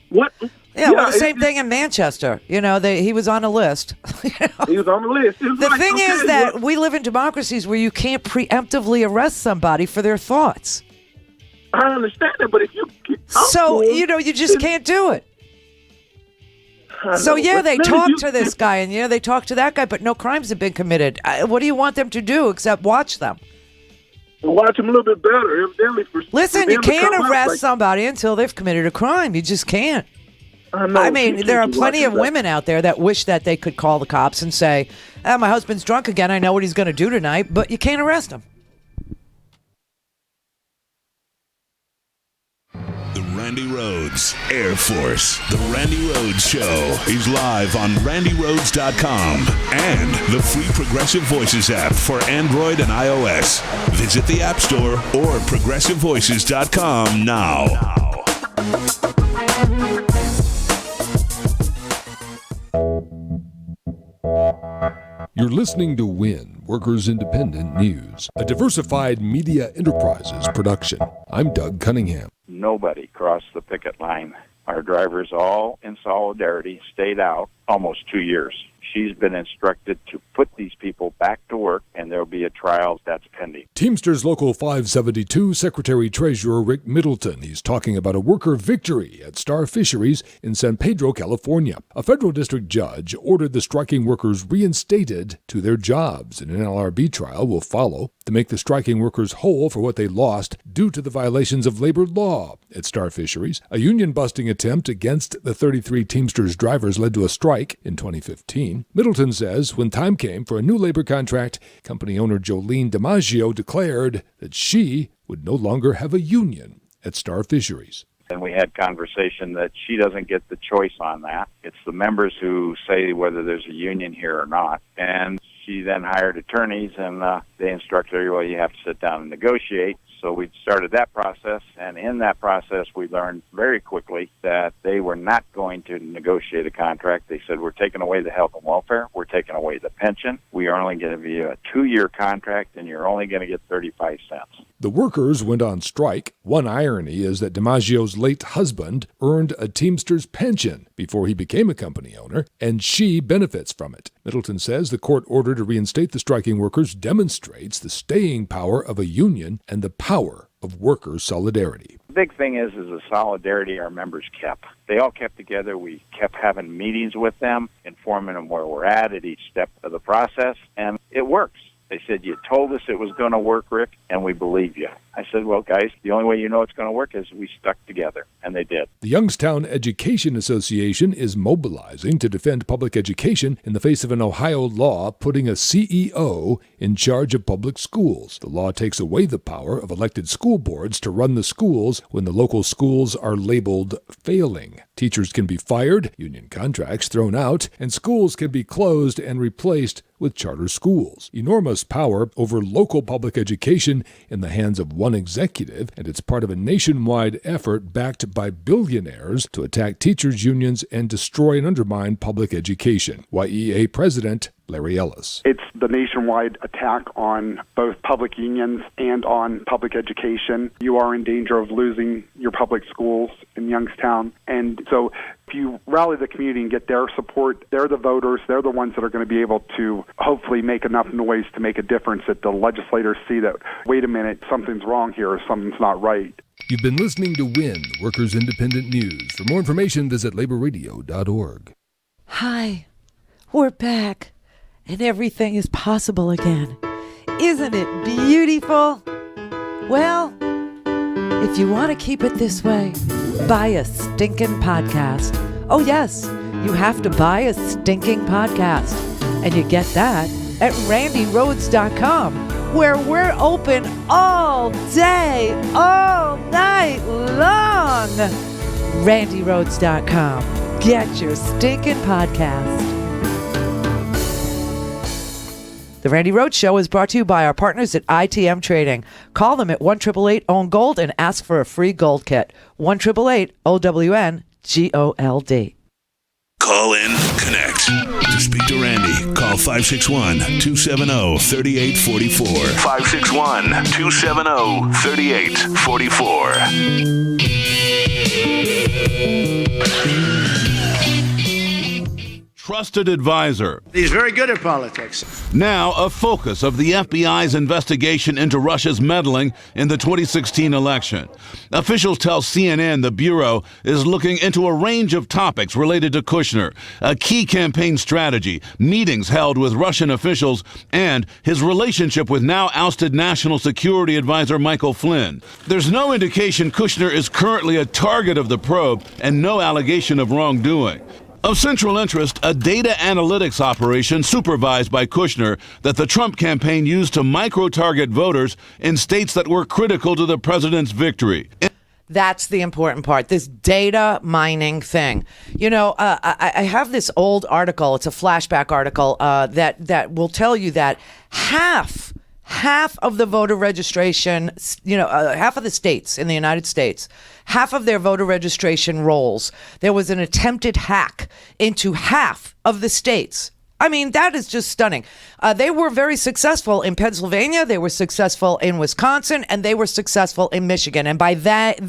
What? Yeah, well, the same thing in Manchester. You know, he was on a list. He was on the list. The thing is that we live in democracies where you can't preemptively arrest somebody for their thoughts. I understand that, but if you you just can't do it. So they talked to this guy, and they talked to that guy, but no crimes have been committed. What do you want them to do except watch them? Watch them a little bit better, evidently. Listen, you can't arrest somebody until they've committed a crime. You just can't. I mean, there are plenty of women out there that wish that they could call the cops and say, my husband's drunk again. I know what he's going to do tonight, but you can't arrest him. The Randi Rhodes Air Force. The Randi Rhodes Show is live on RandiRhodes.com and the free Progressive Voices app for Android and iOS. Visit the App Store or ProgressiveVoices.com now. You're listening to WIN, Workers Independent News, a diversified media enterprises production. I'm Doug Cunningham. Nobody crossed the picket line. Our drivers, all in solidarity, stayed out almost 2 years. She's been instructed to put these people back to work, and there'll be a trial that's pending. Teamsters Local 572 Secretary-Treasurer Rick Middleton. He's talking about a worker victory at Star Fisheries in San Pedro, California. A federal district judge ordered the striking workers reinstated to their jobs. An NLRB trial will follow to make the striking workers whole for what they lost due to the violations of labor law at Star Fisheries. A union-busting attempt against the 33 Teamsters drivers led to a strike in 2015. Middleton says when time came for a new labor contract, company owner Jolene DiMaggio declared that she would no longer have a union at Star Fisheries. And we had conversation that she doesn't get the choice on that. It's the members who say whether there's a union here or not. And she then hired attorneys, and they instructed her, well, you have to sit down and negotiate. So we started that process, and in that process, we learned very quickly that they were not going to negotiate a contract. They said, we're taking away the health and welfare, we're taking away the pension, we are only going to give you a 2-year contract, and you're only going to get 35 cents. The workers went on strike. One irony is that DiMaggio's late husband earned a Teamster's pension before he became a company owner, and she benefits from it. Middleton says the court order to reinstate the striking workers demonstrates the staying power of a union and the power of worker solidarity. The big thing is the solidarity our members kept. They all kept together. We kept having meetings with them, informing them where we're at each step of the process, and it works. They said, you told us it was going to work, Rick, and we believe you. I said, well, guys, the only way you know it's going to work is we stuck together, and they did. The Youngstown Education Association is mobilizing to defend public education in the face of an Ohio law putting a CEO in charge of public schools. The law takes away the power of elected school boards to run the schools when the local schools are labeled failing. Teachers can be fired, union contracts thrown out, and schools can be closed and replaced with charter schools. Enormous power over local public education in the hands of one executive, and it's part of a nationwide effort backed by billionaires to attack teachers' unions and destroy and undermine public education. YEA President Larry Ellis. It's the nationwide attack on both public unions and on public education. You are in danger of losing your public schools in Youngstown. And so if you rally the community and get their support, they're the voters, they're the ones that are going to be able to hopefully make enough noise to make a difference, that the legislators see that, wait a minute, something's wrong here, or something's not right. You've been listening to WIN, Workers Independent News. For more information, visit laborradio.org. Hi, we're back. And everything is possible again. Isn't it beautiful? Well, if you want to keep it this way, buy a stinking podcast. Oh, yes, you have to buy a stinking podcast. And you get that at randyrhodes.com, where we're open all day, all night long. randyrhodes.com. Get your stinking podcast. The Randi Rhodes Show is brought to you by our partners at ITM Trading. Call them at 1-888-OWN-GOLD and ask for a free gold kit. 1-888-OWN-GOLD. Call in, connect. To speak to Randi, call 561-270-3844. 561-270-3844. Trusted advisor. He's very good at politics. Now a focus of the FBI's investigation into Russia's meddling in the 2016 election. Officials tell CNN the Bureau is looking into a range of topics related to Kushner, a key campaign strategy, meetings held with Russian officials, and his relationship with now ousted National Security Advisor Michael Flynn. There's no indication Kushner is currently a target of the probe and no allegation of wrongdoing. Of central interest, a data analytics operation supervised by Kushner that the Trump campaign used to micro-target voters in states that were critical to the president's victory. That's the important part, this data mining thing. You know, I have this old article. It's a flashback article that will tell you that half of the voter registration, half of the states in the United States, half of their voter registration rolls, there was an attempted hack into half of the states. I mean, that is just stunning. They were very successful in Pennsylvania, they were successful in Wisconsin, and they were successful in Michigan. And by that,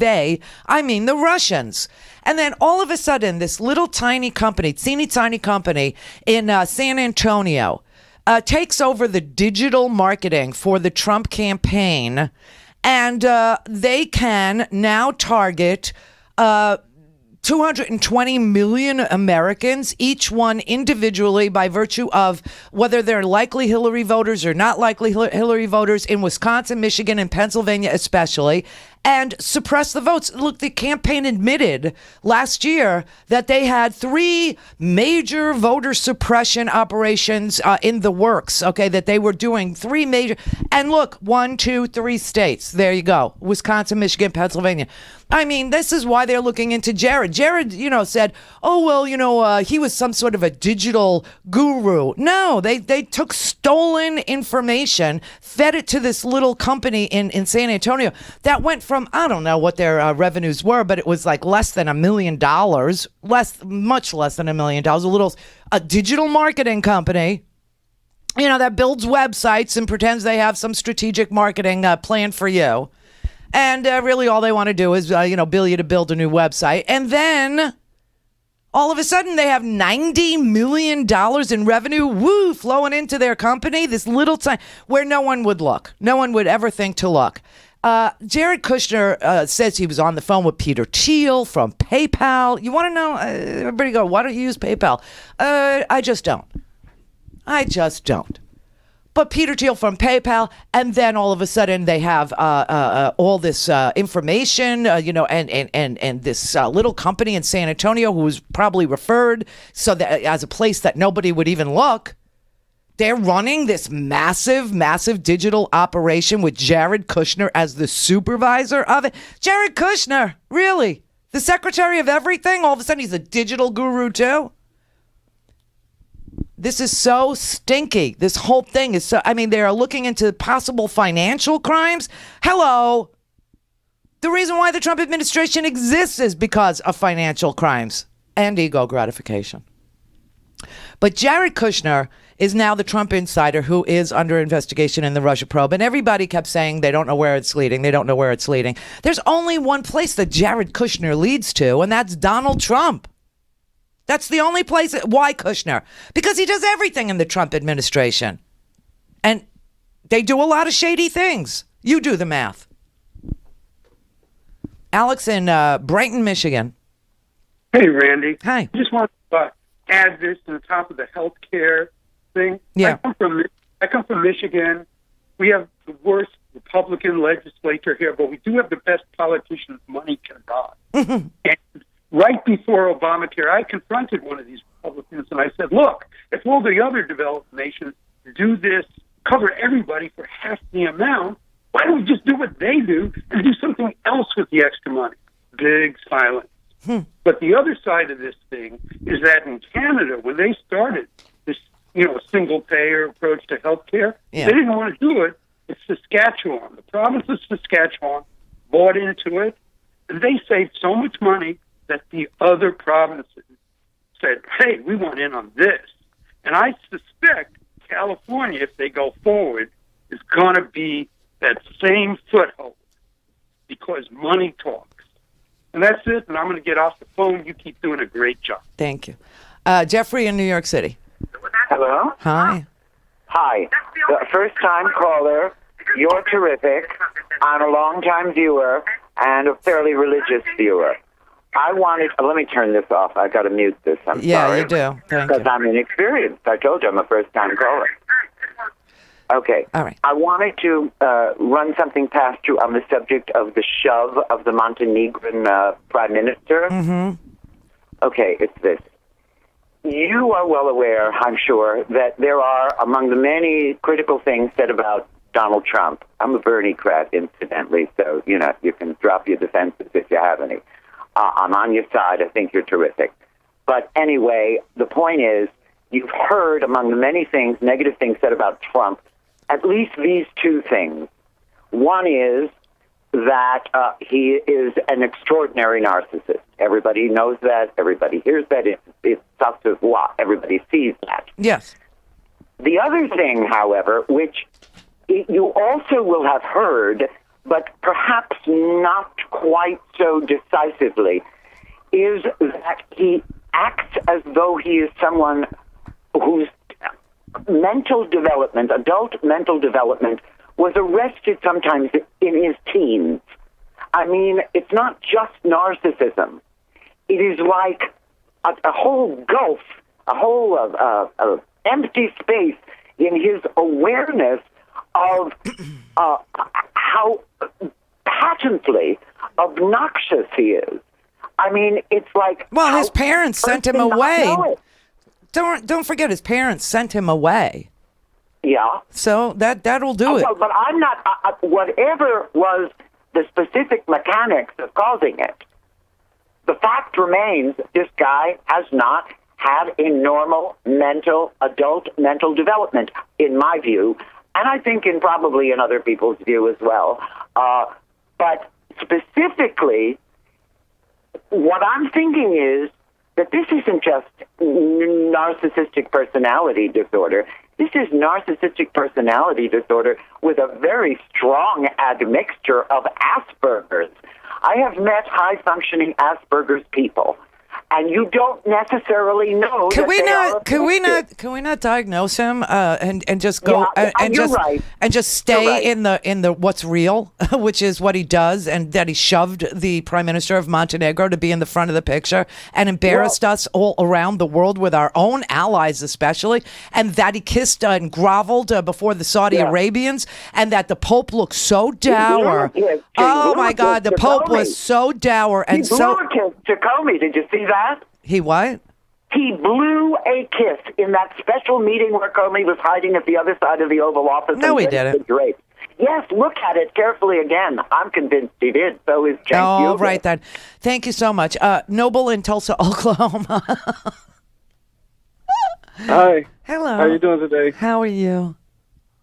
I mean the Russians. And then all of a sudden, this little tiny company, teeny tiny company in San Antonio, takes over the digital marketing for the Trump campaign, and they can now target 220 million Americans, each one individually by virtue of whether they're likely Hillary voters or not likely Hillary voters in Wisconsin, Michigan, and Pennsylvania especially, and suppress the votes. Look, the campaign admitted last year that they had 3 major voter suppression operations in the works, okay, that they were doing 3 major, and look, 1, 2, 3 states. There you go. Wisconsin, Michigan, Pennsylvania. I mean, this is why they're looking into Jared. Jared, said, oh, well, he was some sort of a digital guru. No, they took stolen information, fed it to this little company in San Antonio that went from, I don't know what their revenues were, but it was like less than $1 million, much less than $1 million, a digital marketing company, that builds websites and pretends they have some strategic marketing plan for you. And really all they want to do is, bill you to build a new website. And then all of a sudden they have $90 million in revenue, flowing into their company, this little time where no one would look. No one would ever think to look. Jared Kushner says he was on the phone with Peter Thiel from PayPal. You want to know? Everybody go, why don't you use PayPal? I just don't. But Peter Thiel from PayPal, and then all of a sudden they have all this information, and this little company in San Antonio who was probably referred so that as a place that nobody would even look. They're running this massive, massive digital operation with Jared Kushner as the supervisor of it. Jared Kushner, really? The secretary of everything? All of a sudden he's a digital guru too? This is so stinky. This whole thing is so, I mean, they are looking into possible financial crimes. Hello. The reason why the Trump administration exists is because of financial crimes and ego gratification. But Jared Kushner is now the Trump insider who is under investigation in the Russia probe. And everybody kept saying they don't know where it's leading. They don't know where it's leading. There's only one place that Jared Kushner leads to, and that's Donald Trump. That's the only place. Why Kushner? Because he does everything in the Trump administration. And they do a lot of shady things. You do the math. Alex in Brighton, Michigan. Hey, Randy. Hi. I just want to add this to the top of the health care thing. Yeah. I come from Michigan. We have the worst Republican legislature here, but we do have the best politicians money can buy. And right before Obamacare, I confronted one of these Republicans and I said, look, if all the other developed nations do this, cover everybody for half the amount, why don't we just do what they do and do something else with the extra money? Big silence. But the other side of this thing is that in Canada, when they started this, single payer approach to health care, they didn't want to do it. It's Saskatchewan. The province of Saskatchewan bought into it, and they saved so much money that the other provinces said, hey, we want in on this. And I suspect California, if they go forward, is going to be that same foothold because money talks. And that's it, and I'm going to get off the phone. You keep doing a great job. Thank you. Jeffrey in New York City. Hello? Hi. Hi. First-time caller. You're terrific. I'm a long-time viewer and a fairly religious viewer. I wanted... let me turn this off. I've got to mute this. I'm sorry. Yeah, you do. Thank you. Because I'm inexperienced. I told you I'm a first-time caller. Okay. All right. I wanted to run something past you on the subject of the shove of the Montenegrin prime minister. Mm-hmm. Okay, it's this. You are well aware, I'm sure, that there are, among the many critical things said about Donald Trump, I'm a Bernie-crat, incidentally, so, you can drop your defenses if you have any. I'm on your side. I think you're terrific. But anyway, the point is, you've heard, among the many things, negative things said about Trump, at least these two things. One is that he is an extraordinary narcissist. Everybody knows that. Everybody hears that. It's ça se voit. Everybody sees that. Yes. The other thing, however, which you also will have heard, but perhaps not quite so decisively, is that he acts as though he is someone whose mental development, adult mental development, was arrested sometimes in his teens. I mean, it's not just narcissism. It is like a whole gulf, a whole empty space in his awareness of how patently obnoxious he is. I mean, it's like... Well, his parents sent him away. Don't forget, his parents sent him away. Yeah. So that'll do it. But I'm not... whatever was the specific mechanics of causing it, the fact remains this guy has not had a normal adult mental development, in my view, and I think probably in other people's view as well. But specifically, what I'm thinking is that this isn't just narcissistic personality disorder. This is narcissistic personality disorder with a very strong admixture of Asperger's. I have met high-functioning Asperger's people, and you don't necessarily know. Can we not diagnose him and just go and just stay in the what's real, which is what he does, and that he shoved the Prime Minister of Montenegro to be in the front of the picture and embarrassed us all around the world with our own allies, especially, and that he kissed and groveled before the Saudi Arabians, and that the Pope looked so dour. Oh my God, the Pope was so dour and so. He blew a kiss to Comey. Did you see that? He what? He blew a kiss in that special meeting where Comey was hiding at the other side of the Oval Office. No, he didn't. Yes, look at it carefully again. I'm convinced he did. So is Cenk All right, then. Thank you so much. Noble in Tulsa, Oklahoma. Hi. Hello. How you doing today? How are you?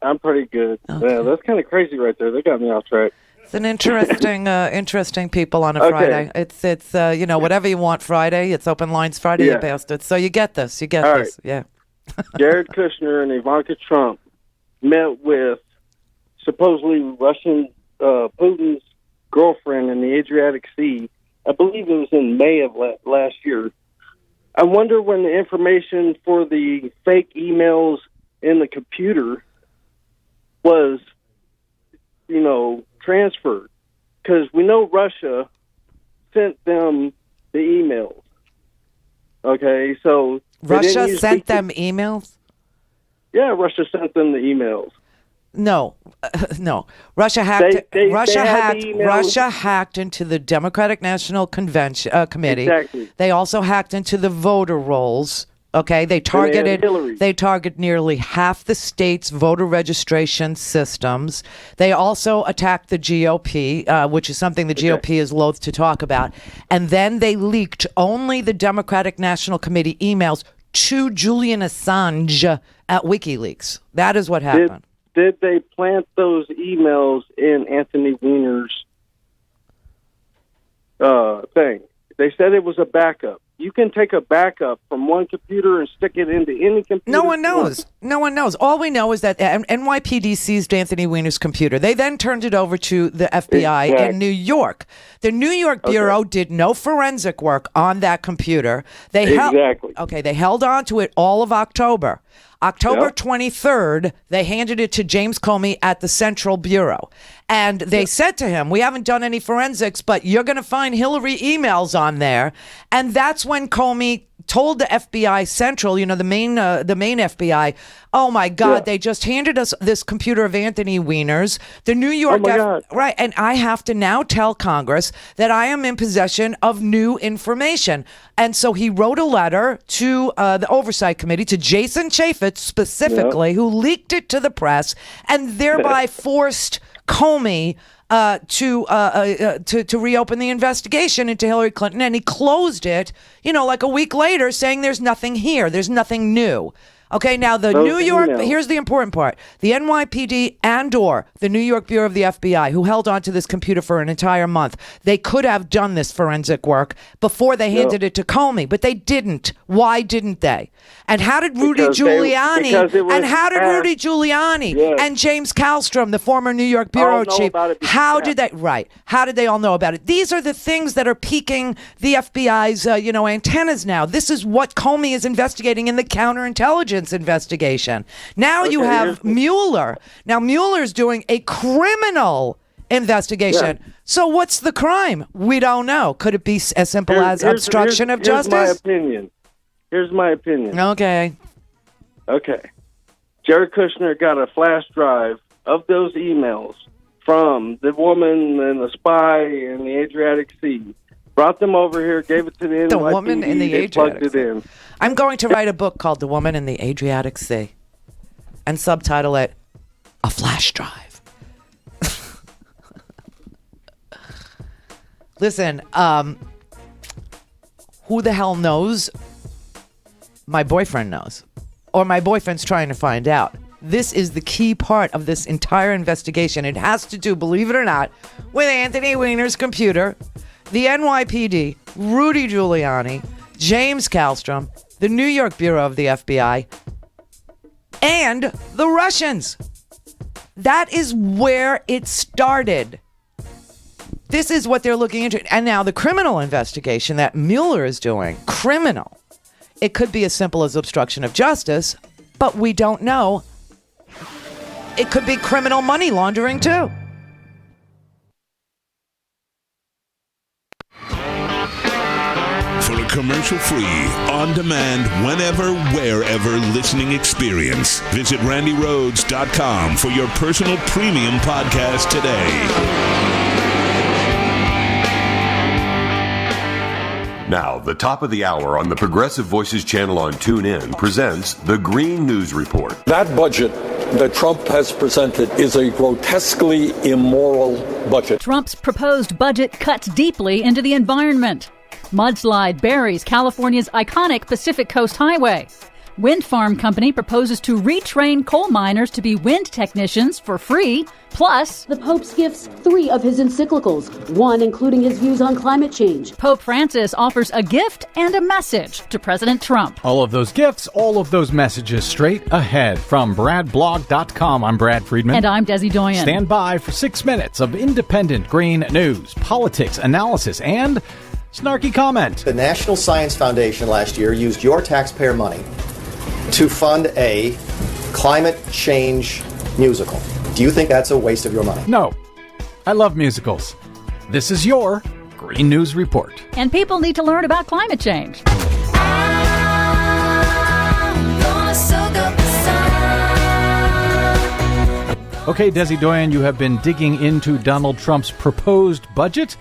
I'm pretty good. Okay. Yeah, that's kind of crazy right there. They got me off track. It's an interesting people on a Okay. Friday. It's whatever you want Friday. It's open lines Friday, Yeah. you bastards. So you get this. You get All this. Yeah. Jared Kushner and Ivanka Trump met with supposedly Russian Putin's girlfriend in the Adriatic Sea. I believe it was in May of last year. I wonder when the information for the fake emails in the computer was, transferred. Because we know Russia sent them the emails. Okay, so... Russia sent them emails? Yeah, Russia sent them the emails. No. Russia hacked. They Russia had hacked. the emails. Russia hacked into the Democratic National Convention Committee. Exactly. They also hacked into the voter rolls. Okay, they targeted nearly half the state's voter registration systems. They also attacked the GOP, which is something the GOP is loath to talk about. And then they leaked only the Democratic National Committee emails to Julian Assange at WikiLeaks. That is what happened. Did they plant those emails in Anthony Weiner's thing? They said it was a backup. You can take a backup from one computer and stick it into any computer. No one knows. No one knows. All we know is that NYPD seized Anthony Weiner's computer. They then turned it over to the FBI in New York. The New York Bureau did no forensic work on that computer. They held on to it all of October. October 23rd, they handed it to James Comey at the Central Bureau. And they said to him, we haven't done any forensics, but you're going to find Hillary emails on there. And that's when Comey told the FBI Central, the main FBI, oh my God, they just handed us this computer of Anthony Weiner's. The New York, right? And I have to now tell Congress that I am in possession of new information. And so he wrote a letter to the Oversight Committee, to Jason Chaffetz specifically, who leaked it to the press and thereby forced Comey to reopen the investigation into Hillary Clinton, and he closed it, like a week later, saying there's nothing here, there's nothing new. Okay, now the New York, here's the important part. The NYPD and/or the New York Bureau of the FBI, who held on to this computer for an entire month, they could have done this forensic work before they handed it to Comey, but they didn't. Why didn't they? And how did Rudy Giuliani and James Kallstrom, the former New York bureau chief, how did they all know about it? These are the things that are piquing the FBI's antennas now. This is what Comey is investigating in the counterintelligence investigation. Now you have Mueller. Now Mueller's doing a criminal investigation. Yeah. So what's the crime? We don't know. Could it be as simple as obstruction of justice? Here's my opinion. Okay. Jared Kushner got a flash drive of those emails from the woman and the spy in the Adriatic Sea. Brought them over here, gave it to the NYPD. The woman in the Adriatic Sea. In. I'm going to write a book called The Woman in the Adriatic Sea and subtitle it A Flash Drive. Listen, who the hell knows? My boyfriend knows. Or my boyfriend's trying to find out. This is the key part of this entire investigation. It has to do, believe it or not, with Anthony Weiner's computer, the NYPD, Rudy Giuliani, James Kallstrom, the New York Bureau of the FBI, and the Russians. That is where it started. This is what they're looking into. And now the criminal investigation that Mueller is doing, criminal. It could be as simple as obstruction of justice, but we don't know. It could be criminal money laundering too. For a commercial-free, on-demand, whenever, wherever listening experience, visit randyrhodes.com for your personal premium podcast today. Now, the top of the hour on the Progressive Voices channel on TuneIn presents the Green News Report. That budget that Trump has presented is a grotesquely immoral budget. Trump's proposed budget cuts deeply into the environment. Mudslide buries California's iconic Pacific Coast Highway. Wind farm company proposes to retrain coal miners to be wind technicians for free. Plus, the Pope's gifts 3 of his encyclicals, 1 including his views on climate change. Pope Francis offers a gift and a message to President Trump. All of those gifts, all of those messages straight ahead. From BradBlog.com, I'm Brad Friedman. And I'm Desi Doyen. Stand by for 6 minutes of independent green news, politics, analysis, and snarky comment. The National Science Foundation last year used your taxpayer money to fund a climate change musical. Do you think that's a waste of your money? No. I love musicals. This is your Green News Report. And people need to learn about climate change. Okay, Desi Doyen, you have been digging into Donald Trump's proposed budget.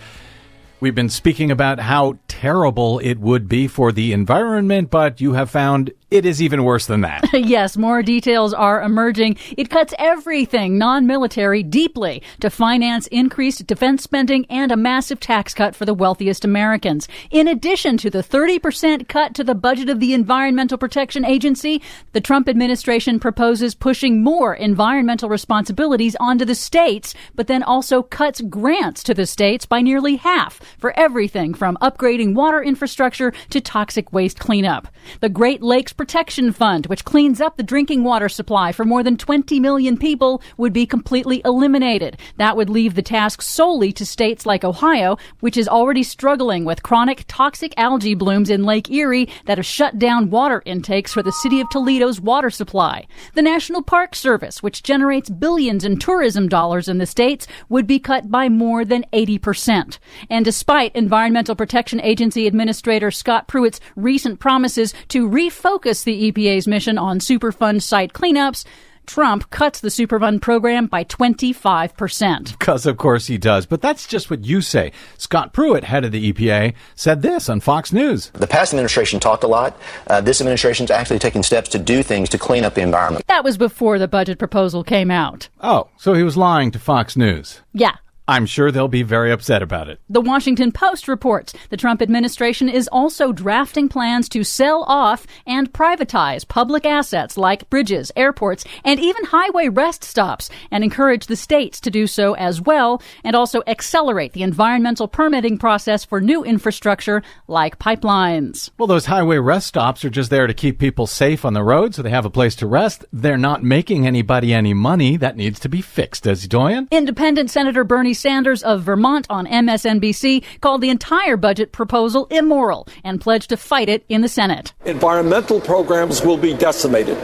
We've been speaking about how terrible it would be for the environment, but you have found it is even worse than that. Yes, more details are emerging. It cuts everything non-military deeply to finance increased defense spending and a massive tax cut for the wealthiest Americans. In addition to the 30% cut to the budget of the Environmental Protection Agency, the Trump administration proposes pushing more environmental responsibilities onto the states, but then also cuts grants to the states by nearly half for everything from upgrading water infrastructure to toxic waste cleanup. The Great Lakes Protection Fund, which cleans up the drinking water supply for more than 20 million people, would be completely eliminated. That would leave the task solely to states like Ohio, which is already struggling with chronic toxic algae blooms in Lake Erie that have shut down water intakes for the city of Toledo's water supply. The National Park Service, which generates billions in tourism dollars in the states, would be cut by more than 80%. And despite Environmental Protection Agency Administrator Scott Pruitt's recent promises to refocus the EPA's mission on Superfund site cleanups, Trump cuts the Superfund program by 25%. Because, of course, he does. But that's just what you say. Scott Pruitt, head of the EPA, said this on Fox News. The past administration talked a lot. This administration's actually taking steps to do things to clean up the environment. That was before the budget proposal came out. Oh, so he was lying to Fox News. Yeah. I'm sure they'll be very upset about it. The Washington Post reports the Trump administration is also drafting plans to sell off and privatize public assets like bridges, airports, and even highway rest stops, and encourage the states to do so as well, and also accelerate the environmental permitting process for new infrastructure like pipelines. Well, those highway rest stops are just there to keep people safe on the road so they have a place to rest. They're not making anybody any money. That needs to be fixed, Desi Doyen. Independent Senator Bernie Sanders of Vermont on MSNBC called the entire budget proposal immoral and pledged to fight it in the Senate. Environmental programs will be decimated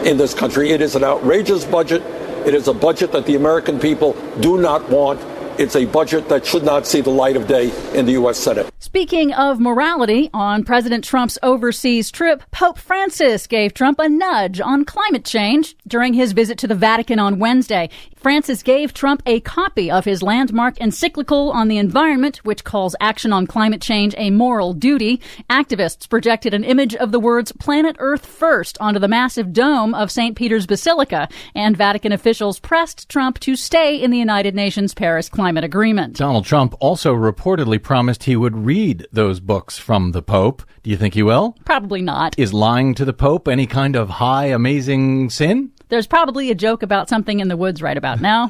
in this country. It is an outrageous budget. It is a budget that the American people do not want. It's a budget that should not see the light of day in the U.S. Senate. Speaking of morality, on President Trump's overseas trip, Pope Francis gave Trump a nudge on climate change during his visit to the Vatican on Wednesday. Francis gave Trump a copy of his landmark encyclical on the environment, which calls action on climate change a moral duty. Activists projected an image of the words "Planet Earth First" onto the massive dome of St. Peter's Basilica, and Vatican officials pressed Trump to stay in the United Nations Paris Climate Agreement. Donald Trump also reportedly promised he would read those books from the Pope. Do you think he will? Probably not. Is lying to the Pope any kind of high, amazing sin? There's probably a joke about something in the woods right about now.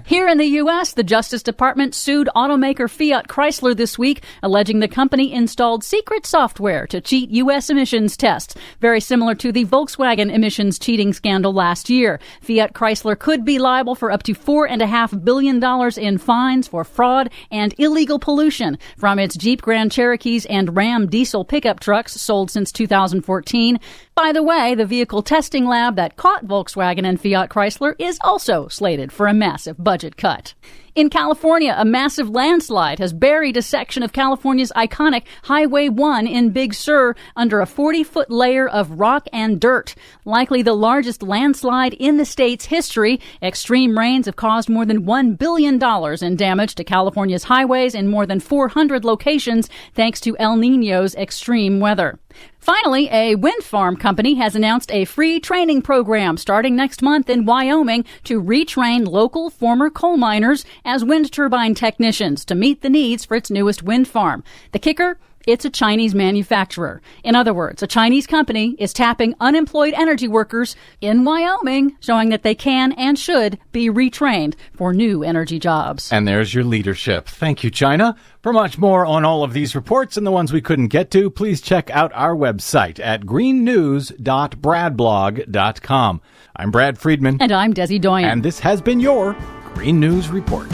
Here in the U.S., the Justice Department sued automaker Fiat Chrysler this week, alleging the company installed secret software to cheat U.S. emissions tests, very similar to the Volkswagen emissions cheating scandal last year. Fiat Chrysler could be liable for up to $4.5 billion in fines for fraud and illegal pollution from its Jeep Grand Cherokees and Ram diesel pickup trucks sold since 2014. By the way, the vehicle testing lab that caught Volkswagen and Fiat Chrysler is also slated for a massive budget cut. In California, a massive landslide has buried a section of California's iconic Highway 1 in Big Sur under a 40-foot layer of rock and dirt. Likely the largest landslide in the state's history, extreme rains have caused more than $1 billion in damage to California's highways in more than 400 locations thanks to El Niño's extreme weather. Finally, a wind farm company has announced a free training program starting next month in Wyoming to retrain local former coal miners as wind turbine technicians to meet the needs for its newest wind farm. The kicker? It's a Chinese manufacturer. In other words, a Chinese company is tapping unemployed energy workers in Wyoming, showing that they can and should be retrained for new energy jobs. And there's your leadership. Thank you, China. For much more on all of these reports and the ones we couldn't get to, please check out our website at greennews.bradblog.com. I'm Brad Friedman. And I'm Desi Doyen. And this has been your Green News Report.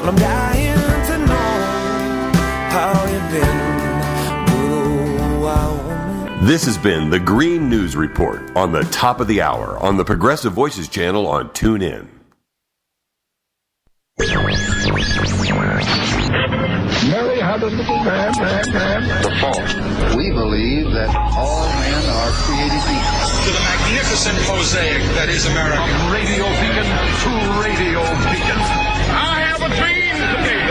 I'm dying to know how you've been. This has been the Green News Report on the top of the hour on the Progressive Voices channel on TuneIn. Mary had a little man. The fault. We believe that all men are created equal. To the magnificent mosaic that is America. From radio beacon to radio beacon. I have a dream today.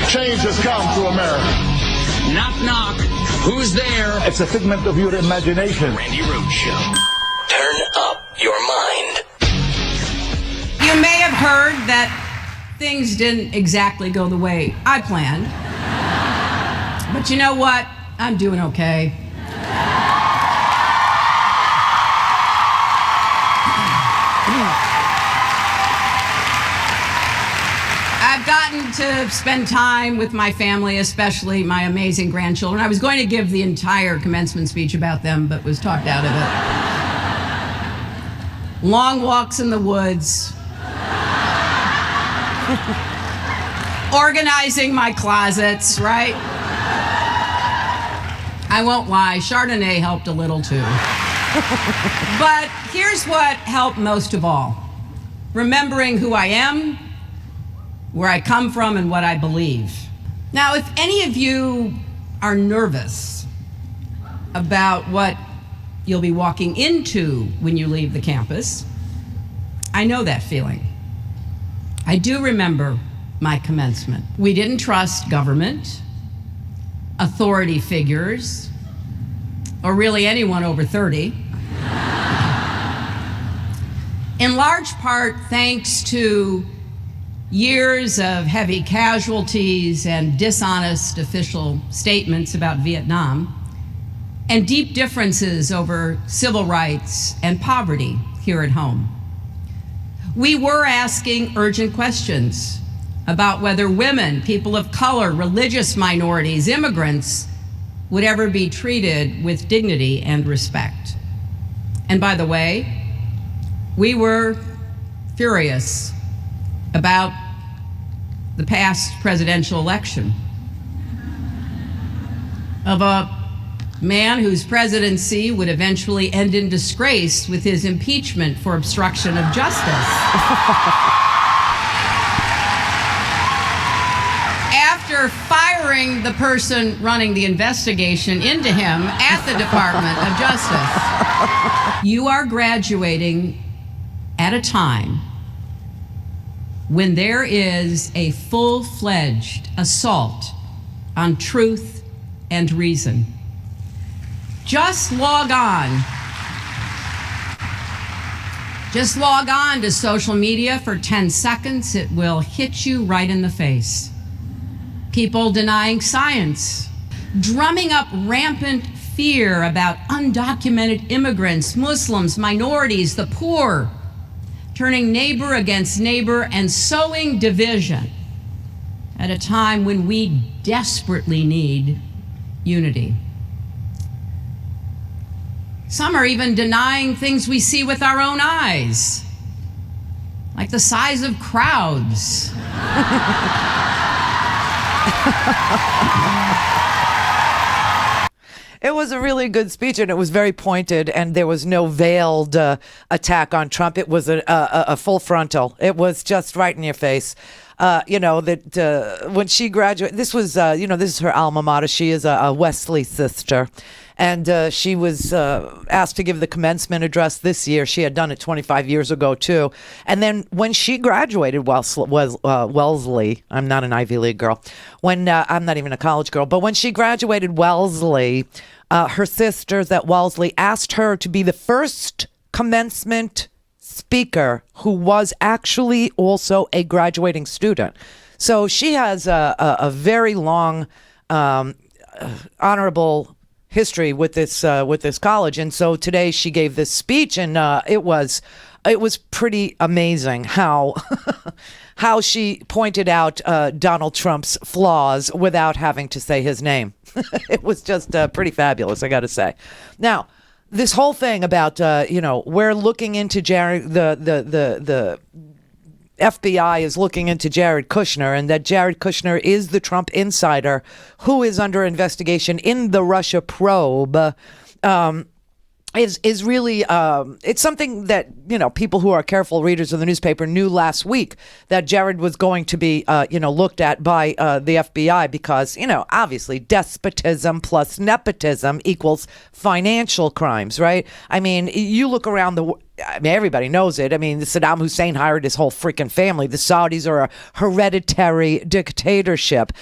Change has come to America. Knock, knock. Who's there? It's a figment of your imagination. Randi Rhodes Show. Turn up your mind. You may have heard that things didn't exactly go the way I planned. But you know what? I'm doing okay. I've gotten to spend time with my family, especially my amazing grandchildren. I was going to give the entire commencement speech about them, but was talked out of it. Long walks in the woods. Organizing my closets, right? I won't lie, Chardonnay helped a little too. But here's what helped most of all. Remembering who I am, where I come from, and what I believe. Now, if any of you are nervous about what you'll be walking into when you leave the campus, I know that feeling. I do remember my commencement. We didn't trust government, authority figures, or really anyone over 30. In large part thanks to years of heavy casualties and dishonest official statements about Vietnam, and deep differences over civil rights and poverty here at home. We were asking urgent questions about whether women, people of color, religious minorities, immigrants would ever be treated with dignity and respect. And by the way, we were furious about the past presidential election of a man whose presidency would eventually end in disgrace with his impeachment for obstruction of justice. After firing the person running the investigation into him at the Department of Justice, you are graduating at a time when there is a full-fledged assault on truth and reason. Just log on. Just log on to social media for 10 seconds. It will hit you right in the face. People denying science, drumming up rampant fear about undocumented immigrants, Muslims, minorities, the poor, turning neighbor against neighbor and sowing division at a time when we desperately need unity. Some are even denying things we see with our own eyes, like the size of crowds. It was a really good speech, and it was very pointed, and there was no veiled attack on Trump. It was a full frontal. It was just right in your face. That when she graduated, this was, this is her alma mater. She is a Wellesley sister. And she was asked to give the commencement address this year. She had done it 25 years ago, too. And then when she graduated Wellesley, I'm not an Ivy League girl. I'm not even a college girl. But when she graduated Wellesley, her sisters at Wellesley asked her to be the first commencement speaker who was actually also a graduating student. So she has a very long, honorable history with this college, and so today she gave this speech, and it was pretty amazing how how she pointed out Donald Trump's flaws without having to say his name. It was just pretty fabulous, I got to say. Now, this whole thing about we're looking into Jared, the FBI is looking into Jared Kushner, and that Jared Kushner is the Trump insider who is under investigation in the Russia probe. Is really it's something that people who are careful readers of the newspaper knew last week, that Jared was going to be looked at by the FBI because obviously despotism plus nepotism equals financial crimes, right? I mean, you look around everybody knows it. I mean, Saddam Hussein hired his whole freaking family. The Saudis are a hereditary dictatorship.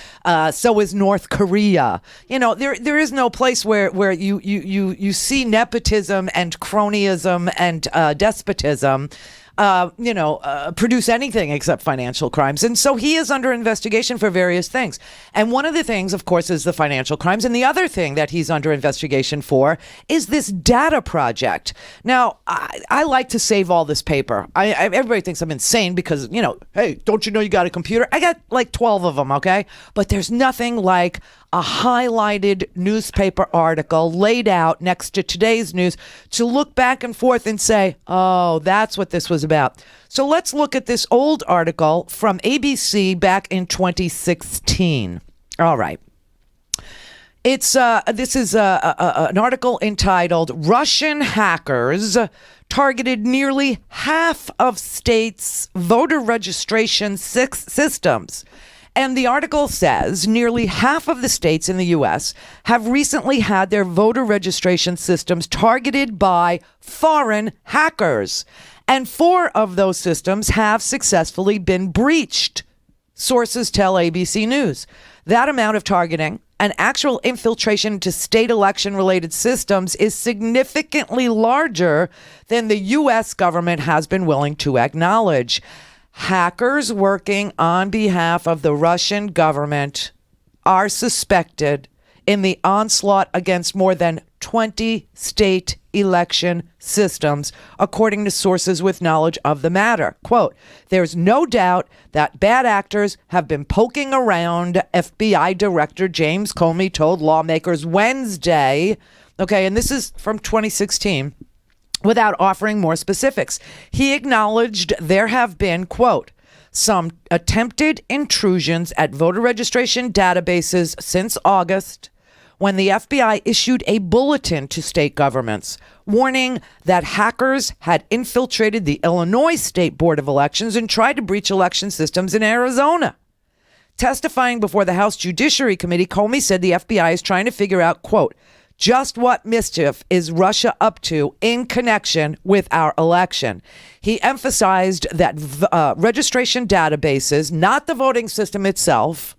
So is North Korea. There is no place where you see nepotism and cronyism and despotism produce anything except financial crimes. And so he is under investigation for various things. And one of the things, of course, is the financial crimes. And the other thing that he's under investigation for is this data project. Now, I like to save all this paper. Everybody thinks I'm insane because, hey, don't you know you got a computer? I got like 12 of them, okay? But there's nothing like a highlighted newspaper article laid out next to today's news to look back and forth and say, oh, that's what this was about. So let's look at this old article from ABC back in 2016. All right. This is an article entitled "Russian Hackers Targeted Nearly Half of States' Voter Registration Systems." And the article says nearly half of the states in the U.S. have recently had their voter registration systems targeted by foreign hackers. And 4 of those systems have successfully been breached, sources tell ABC News. That amount of targeting and actual infiltration into state election-related systems is significantly larger than the U.S. government has been willing to acknowledge. Hackers working on behalf of the Russian government are suspected in the onslaught against more than 20 state election systems, according to sources with knowledge of the matter. Quote, "There's no doubt that bad actors have been poking around," FBI Director James Comey told lawmakers Wednesday. Okay, and this is from 2016. Without offering more specifics. He acknowledged there have been, quote, "some attempted intrusions at voter registration databases since August, when the FBI issued a bulletin to state governments warning that hackers had infiltrated the Illinois State Board of Elections and tried to breach election systems in Arizona." Testifying before the House Judiciary Committee, Comey said the FBI is trying to figure out, quote, "just what mischief is Russia up to in connection with our election." He emphasized that registration databases, not the voting system itself,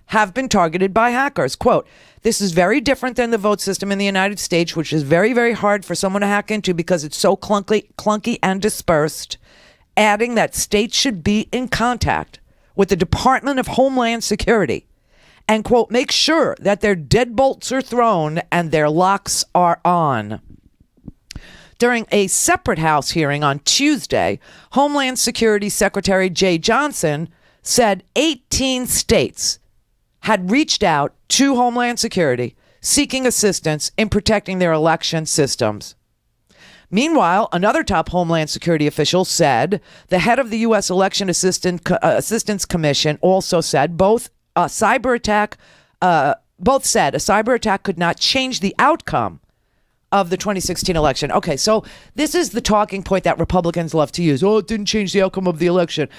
have been targeted by hackers. Quote, "This is very different than the vote system in the United States, which is very, very hard for someone to hack into because it's so clunky and dispersed," adding that states should be in contact with the Department of Homeland Security and, quote, "make sure that their deadbolts are thrown and their locks are on." During a separate House hearing on Tuesday, Homeland Security Secretary Jay Johnson said 18 states had reached out to Homeland Security seeking assistance in protecting their election systems. Meanwhile, another top Homeland Security official said the head of the U.S. Election Assistance Commission also said both said a cyber attack could not change the outcome of the 2016 election. Okay, so this is the talking point that Republicans love to use. Oh, it didn't change the outcome of the election.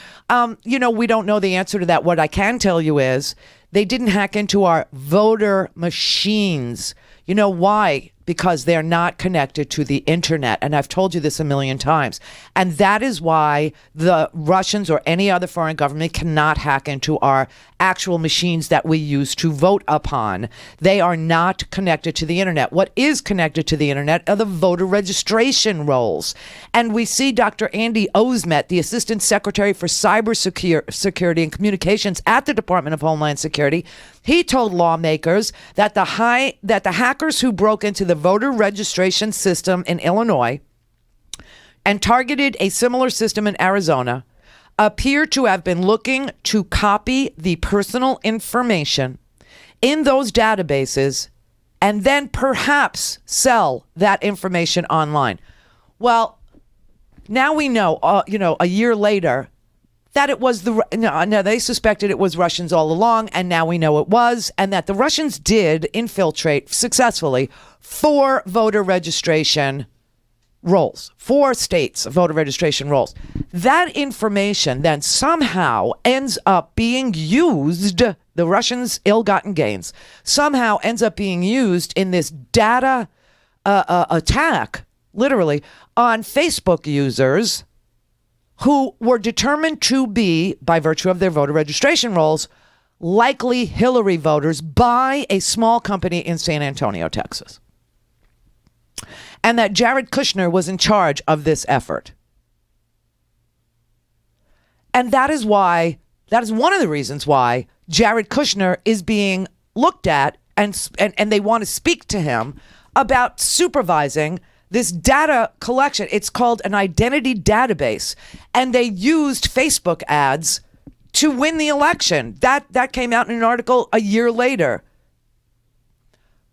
We don't know the answer to that. What I can tell you is they didn't hack into our voter machines. You know why because they're not connected to the internet. And I've told you this a million times. And that is why the Russians or any other foreign government cannot hack into our actual machines that we use to vote upon. They are not connected to the internet. What is connected to the internet are the voter registration rolls. And we see Dr. Andy Ozmet, the Assistant Secretary for Cybersecurity and Communications at the Department of Homeland Security. He told lawmakers that the hackers who broke into the voter registration system in Illinois and targeted a similar system in Arizona appear to have been looking to copy the personal information in those databases and then perhaps sell that information online. Well, now we know, a year later, that it was they suspected it was Russians all along, and now we know it was, and that the Russians did infiltrate successfully 4 voter registration rolls, 4 states of voter registration rolls. That information then somehow ends up being used, the Russians' ill-gotten gains, somehow ends up being used in this data attack, literally, on Facebook users who were determined to be, by virtue of their voter registration rolls, likely Hillary voters by a small company in San Antonio, Texas. And that Jared Kushner was in charge of this effort. And that is one of the reasons why Jared Kushner is being looked at and they want to speak to him about supervising this data collection. It's called an identity database. And they used Facebook ads to win the election. That came out in an article a year later.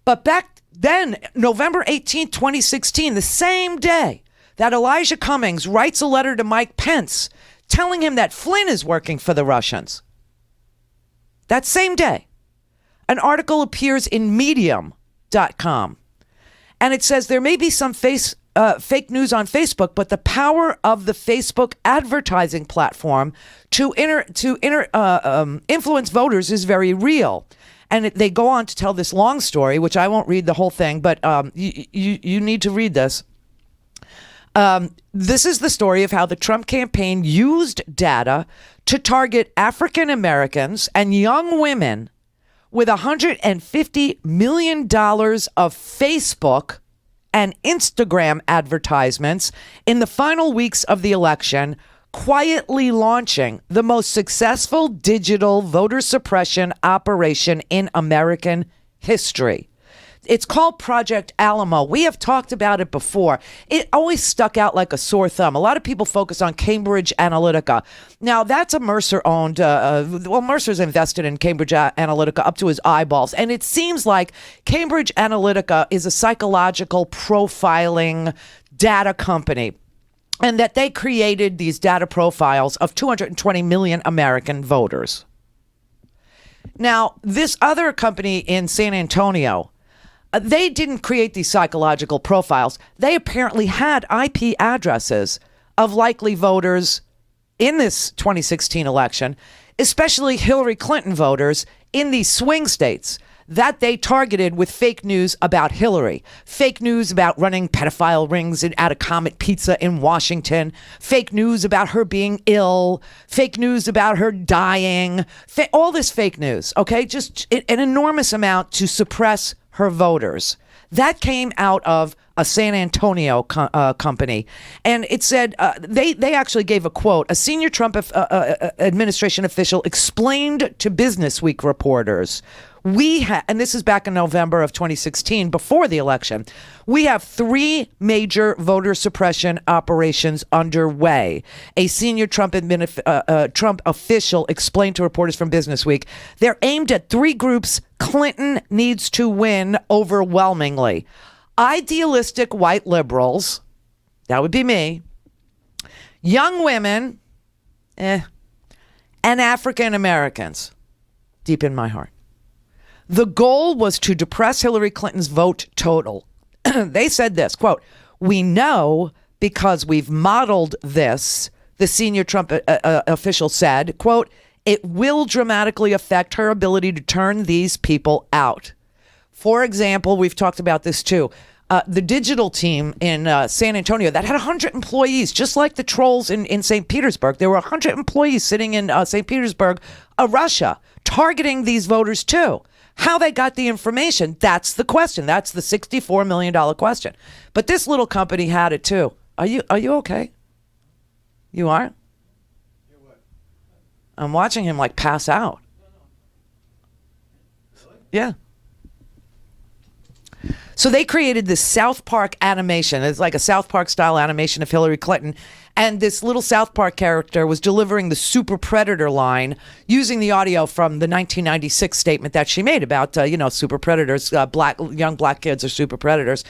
But back then, November 18, 2016, the same day that Elijah Cummings writes a letter to Mike Pence telling him that Flynn is working for the Russians. That same day, an article appears in medium.com. And it says there may be some fake news on Facebook, but the power of the Facebook advertising platform to influence voters is very real. And they go on to tell this long story, which I won't read the whole thing, but you need to read this. This is the story of how the Trump campaign used data to target African Americans and young women with $150 million of Facebook and Instagram advertisements in the final weeks of the election, quietly launching the most successful digital voter suppression operation in American history. It's called Project Alamo. We have talked about it before. It always stuck out like a sore thumb. A lot of people focus on Cambridge Analytica. Now, that's a Mercer-owned, Mercer's invested in Cambridge Analytica up to his eyeballs. And it seems like Cambridge Analytica is a psychological profiling data company, and that they created these data profiles of 220 million American voters. Now, this other company in San Antonio, they didn't create these psychological profiles. They apparently had IP addresses of likely voters in this 2016 election, especially Hillary Clinton voters in these swing states that they targeted with fake news about Hillary, fake news about running pedophile rings at a Comet Pizza in Washington, fake news about her being ill, fake news about her dying, all this fake news, okay? Just an enormous amount to suppress her voters. That came out of a San Antonio company. And it said, they actually gave a quote. A senior Trump administration official explained to Business Week reporters, and this is back in November of 2016, before the election, we have 3 major voter suppression operations underway. A senior Trump official explained to reporters from Business Week, they're aimed at 3 groups Clinton needs to win overwhelmingly. Idealistic white liberals, that would be me, young women, and African Americans, deep in my heart. The goal was to depress Hillary Clinton's vote total. They said this, quote, "We know because we've modeled this," the senior Trump official said, quote, "it will dramatically affect her ability to turn these people out." For example, we've talked about this too. the digital team in San Antonio that had 100 employees, just like the trolls in St. Petersburg. There were 100 employees sitting in St. Petersburg, Russia, targeting these voters too. How they got the information, that's the question. That's the $64 million question. But this little company had it too. Are you okay? You are? I'm watching him like pass out. Yeah. So they created this South Park animation. It's like a South Park style animation of Hillary Clinton. And this little South Park character was delivering the super predator line using the audio from the 1996 statement that she made about, super predators, young black kids are super predators.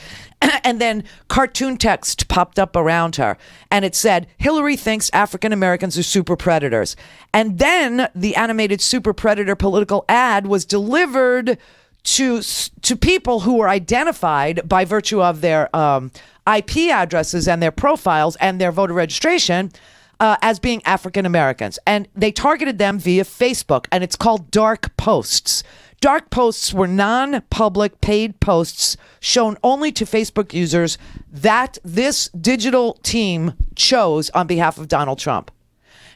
And then cartoon text popped up around her. And it said, Hillary thinks African Americans are super predators. And then the animated super predator political ad was delivered to people who were identified by virtue of their IP addresses and their profiles and their voter registration as being African Americans. And they targeted them via Facebook, and it's called dark posts. Dark posts were non-public paid posts shown only to Facebook users that this digital team chose on behalf of Donald Trump.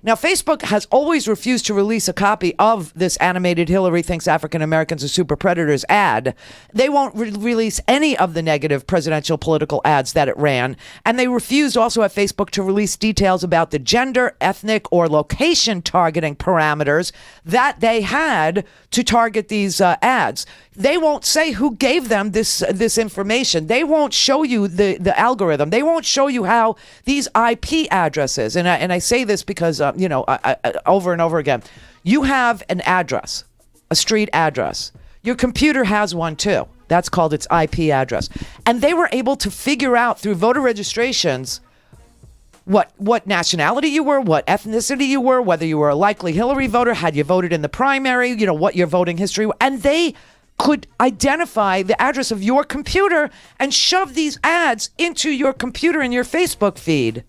Now, Facebook has always refused to release a copy of this animated Hillary thinks African Americans are super predators ad. They won't release any of the negative presidential political ads that it ran. And they refused also at Facebook to release details about the gender, ethnic, or location targeting parameters that they had to target these ads. They won't say who gave them this information. They won't show you the algorithm. They won't show you how these IP addresses, and I say this because, over and over again, you have an address, a street address. Your computer has one too. That's called its IP address. And they were able to figure out through voter registrations what nationality you were, what ethnicity you were, whether you were a likely Hillary voter, had you voted in the primary, what your voting history, and they could identify the address of your computer and shove these ads into your computer in your Facebook feed.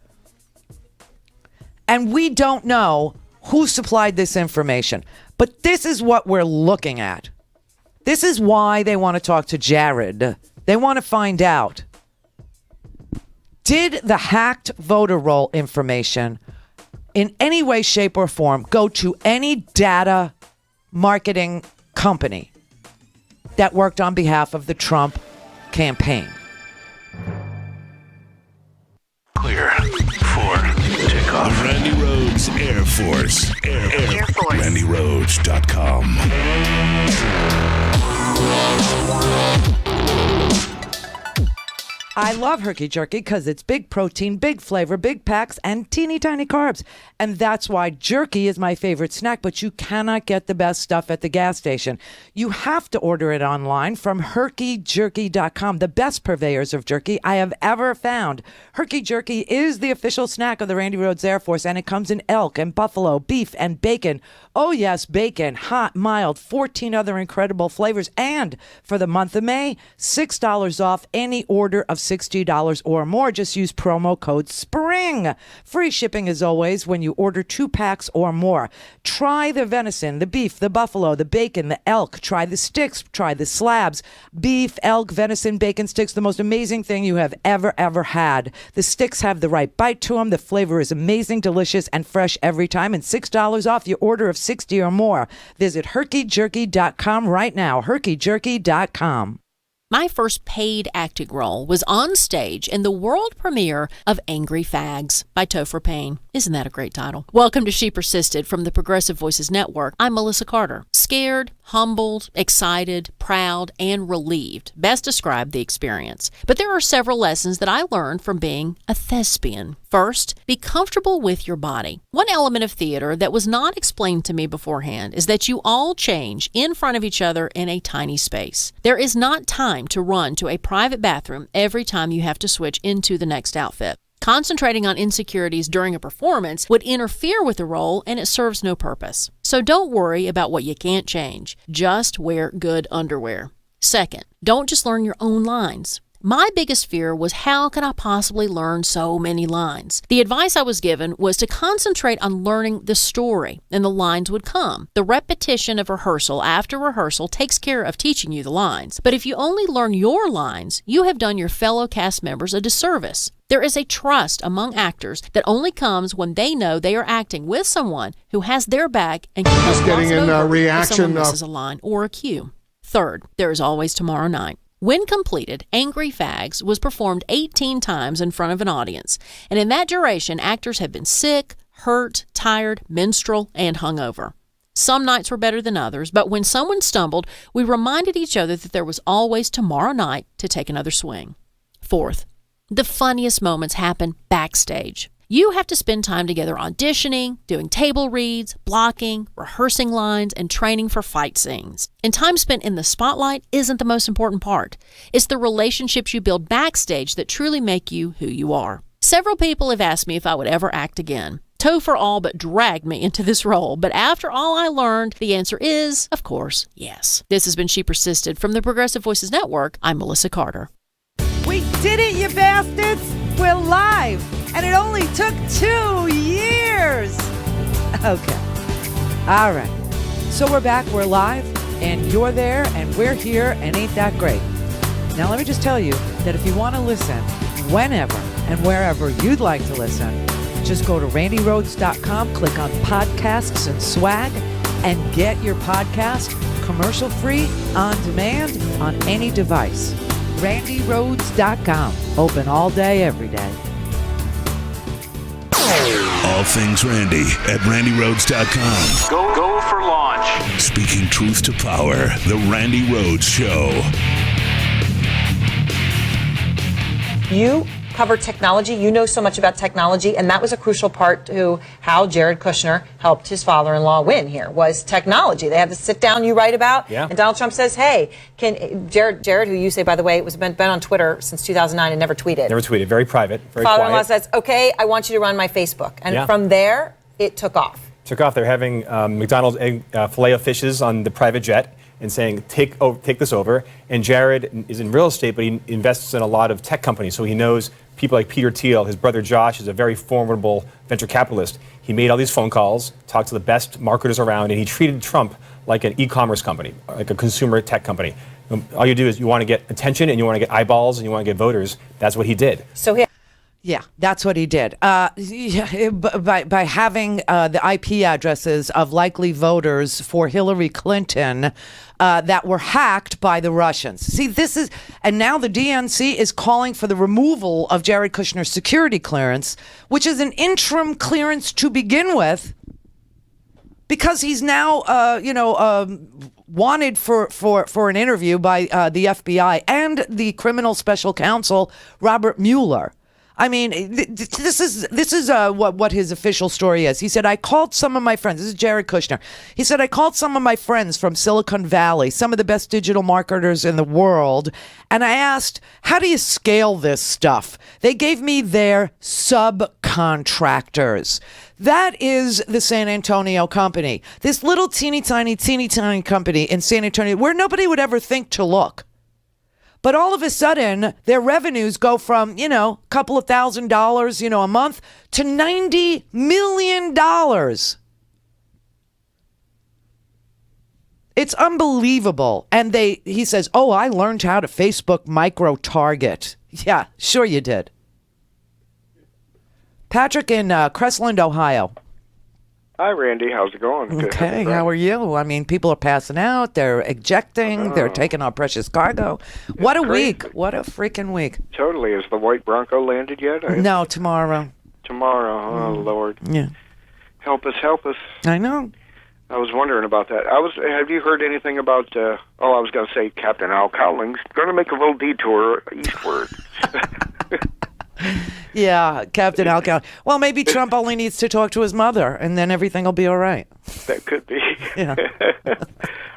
And we don't know who supplied this information. But this is what we're looking at. This is why they want to talk to Jared. They want to find out, did the hacked voter roll information in any way, shape, or form go to any data marketing company that worked on behalf of the Trump campaign? Clear for takeoff. The Randi Rhodes Air Force. Air Force. RandiRhodes.com. I love Herky Jerky because it's big protein, big flavor, big packs, and teeny tiny carbs. And that's why jerky is my favorite snack, but you cannot get the best stuff at the gas station. You have to order it online from herkyjerky.com, the best purveyors of jerky I have ever found. Herky Jerky is the official snack of the Randi Rhodes Air Force, and it comes in elk and buffalo, beef, and bacon. Oh yes, bacon, hot, mild, 14 other incredible flavors. And for the month of May, $6 off any order of $60 or more. Just use promo code SPRING. Free shipping as always when you order 2 packs or more. Try the venison, the beef, the buffalo, the bacon, the elk. Try the sticks. Try the slabs. Beef, elk, venison, bacon sticks. The most amazing thing you have ever had. The sticks have the right bite to them. The flavor is amazing, delicious, and fresh every time. And $6 off your order of 60 or more. Visit herkyjerky.com right now. herkyjerky.com. My first paid acting role was on stage in the world premiere of Angry Fags by Topher Payne. Isn't that a great title? Welcome to She Persisted from the Progressive Voices Network. I'm Melissa Carter. Scared, humbled, excited, proud, and relieved best describe the experience. But there are several lessons that I learned from being a thespian. First, be comfortable with your body. One element of theater that was not explained to me beforehand is that you all change in front of each other in a tiny space. There is not time to run to a private bathroom every time you have to switch into the next outfit. Concentrating on insecurities during a performance would interfere with the role, and it serves no purpose. So don't worry about what you can't change. Just wear good underwear. Second, don't just learn your own lines. My biggest fear was, how can I possibly learn so many lines? The advice I was given was to concentrate on learning the story, and the lines would come. The repetition of rehearsal after rehearsal takes care of teaching you the lines. But if you only learn your lines, you have done your fellow cast members a disservice. There is a trust among actors that only comes when they know they are acting with someone who has their back and can Just getting in a reaction if someone misses a line or a cue. Third, there is always tomorrow night. When completed, Angry Fags was performed 18 times in front of an audience, and in that duration, actors have been sick, hurt, tired, minstrel, and hungover. Some nights were better than others, but when someone stumbled, we reminded each other that there was always tomorrow night to take another swing. Fourth, the funniest moments happen backstage. You have to spend time together auditioning, doing table reads, blocking, rehearsing lines, and training for fight scenes. And time spent in the spotlight isn't the most important part. It's the relationships you build backstage that truly make you who you are. Several people have asked me if I would ever act again. Topher all but dragged me into this role, but after all I learned, the answer is, of course, yes. This has been She Persisted from the Progressive Voices Network. I'm Melissa Carter. We did it, you bastards! We're live! And it only took 2 years! Okay. All right. So we're back, we're live, and you're there, and we're here, and ain't that great? Now let me just tell you that if you want to listen whenever and wherever you'd like to listen, just go to randyrhodes.com, click on podcasts and swag, and get your podcast commercial-free, on demand, on any device. randyrhodes.com. Open all day, every day. All things Randy at randyrhodes.com. Go for launch. Speaking truth to power, The Randy Rhodes Show. You cover technology. You know so much about technology, and that was a crucial part to how Jared Kushner helped his father-in-law win here, was technology. They have the sit-down you write about, and Donald Trump says, hey, can Jared, who you say, by the way, was been on Twitter since 2009 and never tweeted. Never tweeted. Very private, very father-in-law quiet. says, okay, I want you to run my Facebook. And from there, it took off. They're having McDonald's Filet-O-Fishes on the private jet and saying, take this over. And Jared is in real estate, but he invests in a lot of tech companies, so he knows people like Peter Thiel. His brother Josh is a very formidable venture capitalist. He made all these phone calls, talked to the best marketers around, and he treated Trump like an e-commerce company, like a consumer tech company. All you do is you want to get attention, and you want to get eyeballs, and you want to get voters. That's what he did. So yeah, that's what he did. By having the IP addresses of likely voters for Hillary Clinton that were hacked by the Russians. See, and now the DNC is calling for the removal of Jared Kushner's security clearance, which is an interim clearance to begin with, because he's now, wanted for an interview by the FBI and the criminal special counsel, Robert Mueller. I mean, this is what his official story is. He said, I called some of my friends. This is Jared Kushner. He said, I called some of my friends from Silicon Valley, some of the best digital marketers in the world, and I asked, how do you scale this stuff? They gave me their subcontractors. That is the San Antonio company. This little teeny tiny company in San Antonio where nobody would ever think to look. But all of a sudden, their revenues go from, a couple of $1,000s, a month to $90 million. It's unbelievable. And he says, oh, I learned how to Facebook micro-target. Yeah, sure you did. Patrick in Crestland, Ohio. Hi, Randy. How's it going? Okay, how are you? I mean, people are passing out. They're ejecting. They're taking our precious cargo. What a week. What a freaking week. Totally. Has the white Bronco landed yet? No, tomorrow. Tomorrow. Oh, Lord. Yeah. Help us. I know. I was wondering about that. Have you heard anything about, I was going to say Captain Al Cowling's going to make a little detour eastward. Yeah, Captain Al Cowling. Well, maybe Trump only needs to talk to his mother, and then everything will be all right. That could be. Yeah.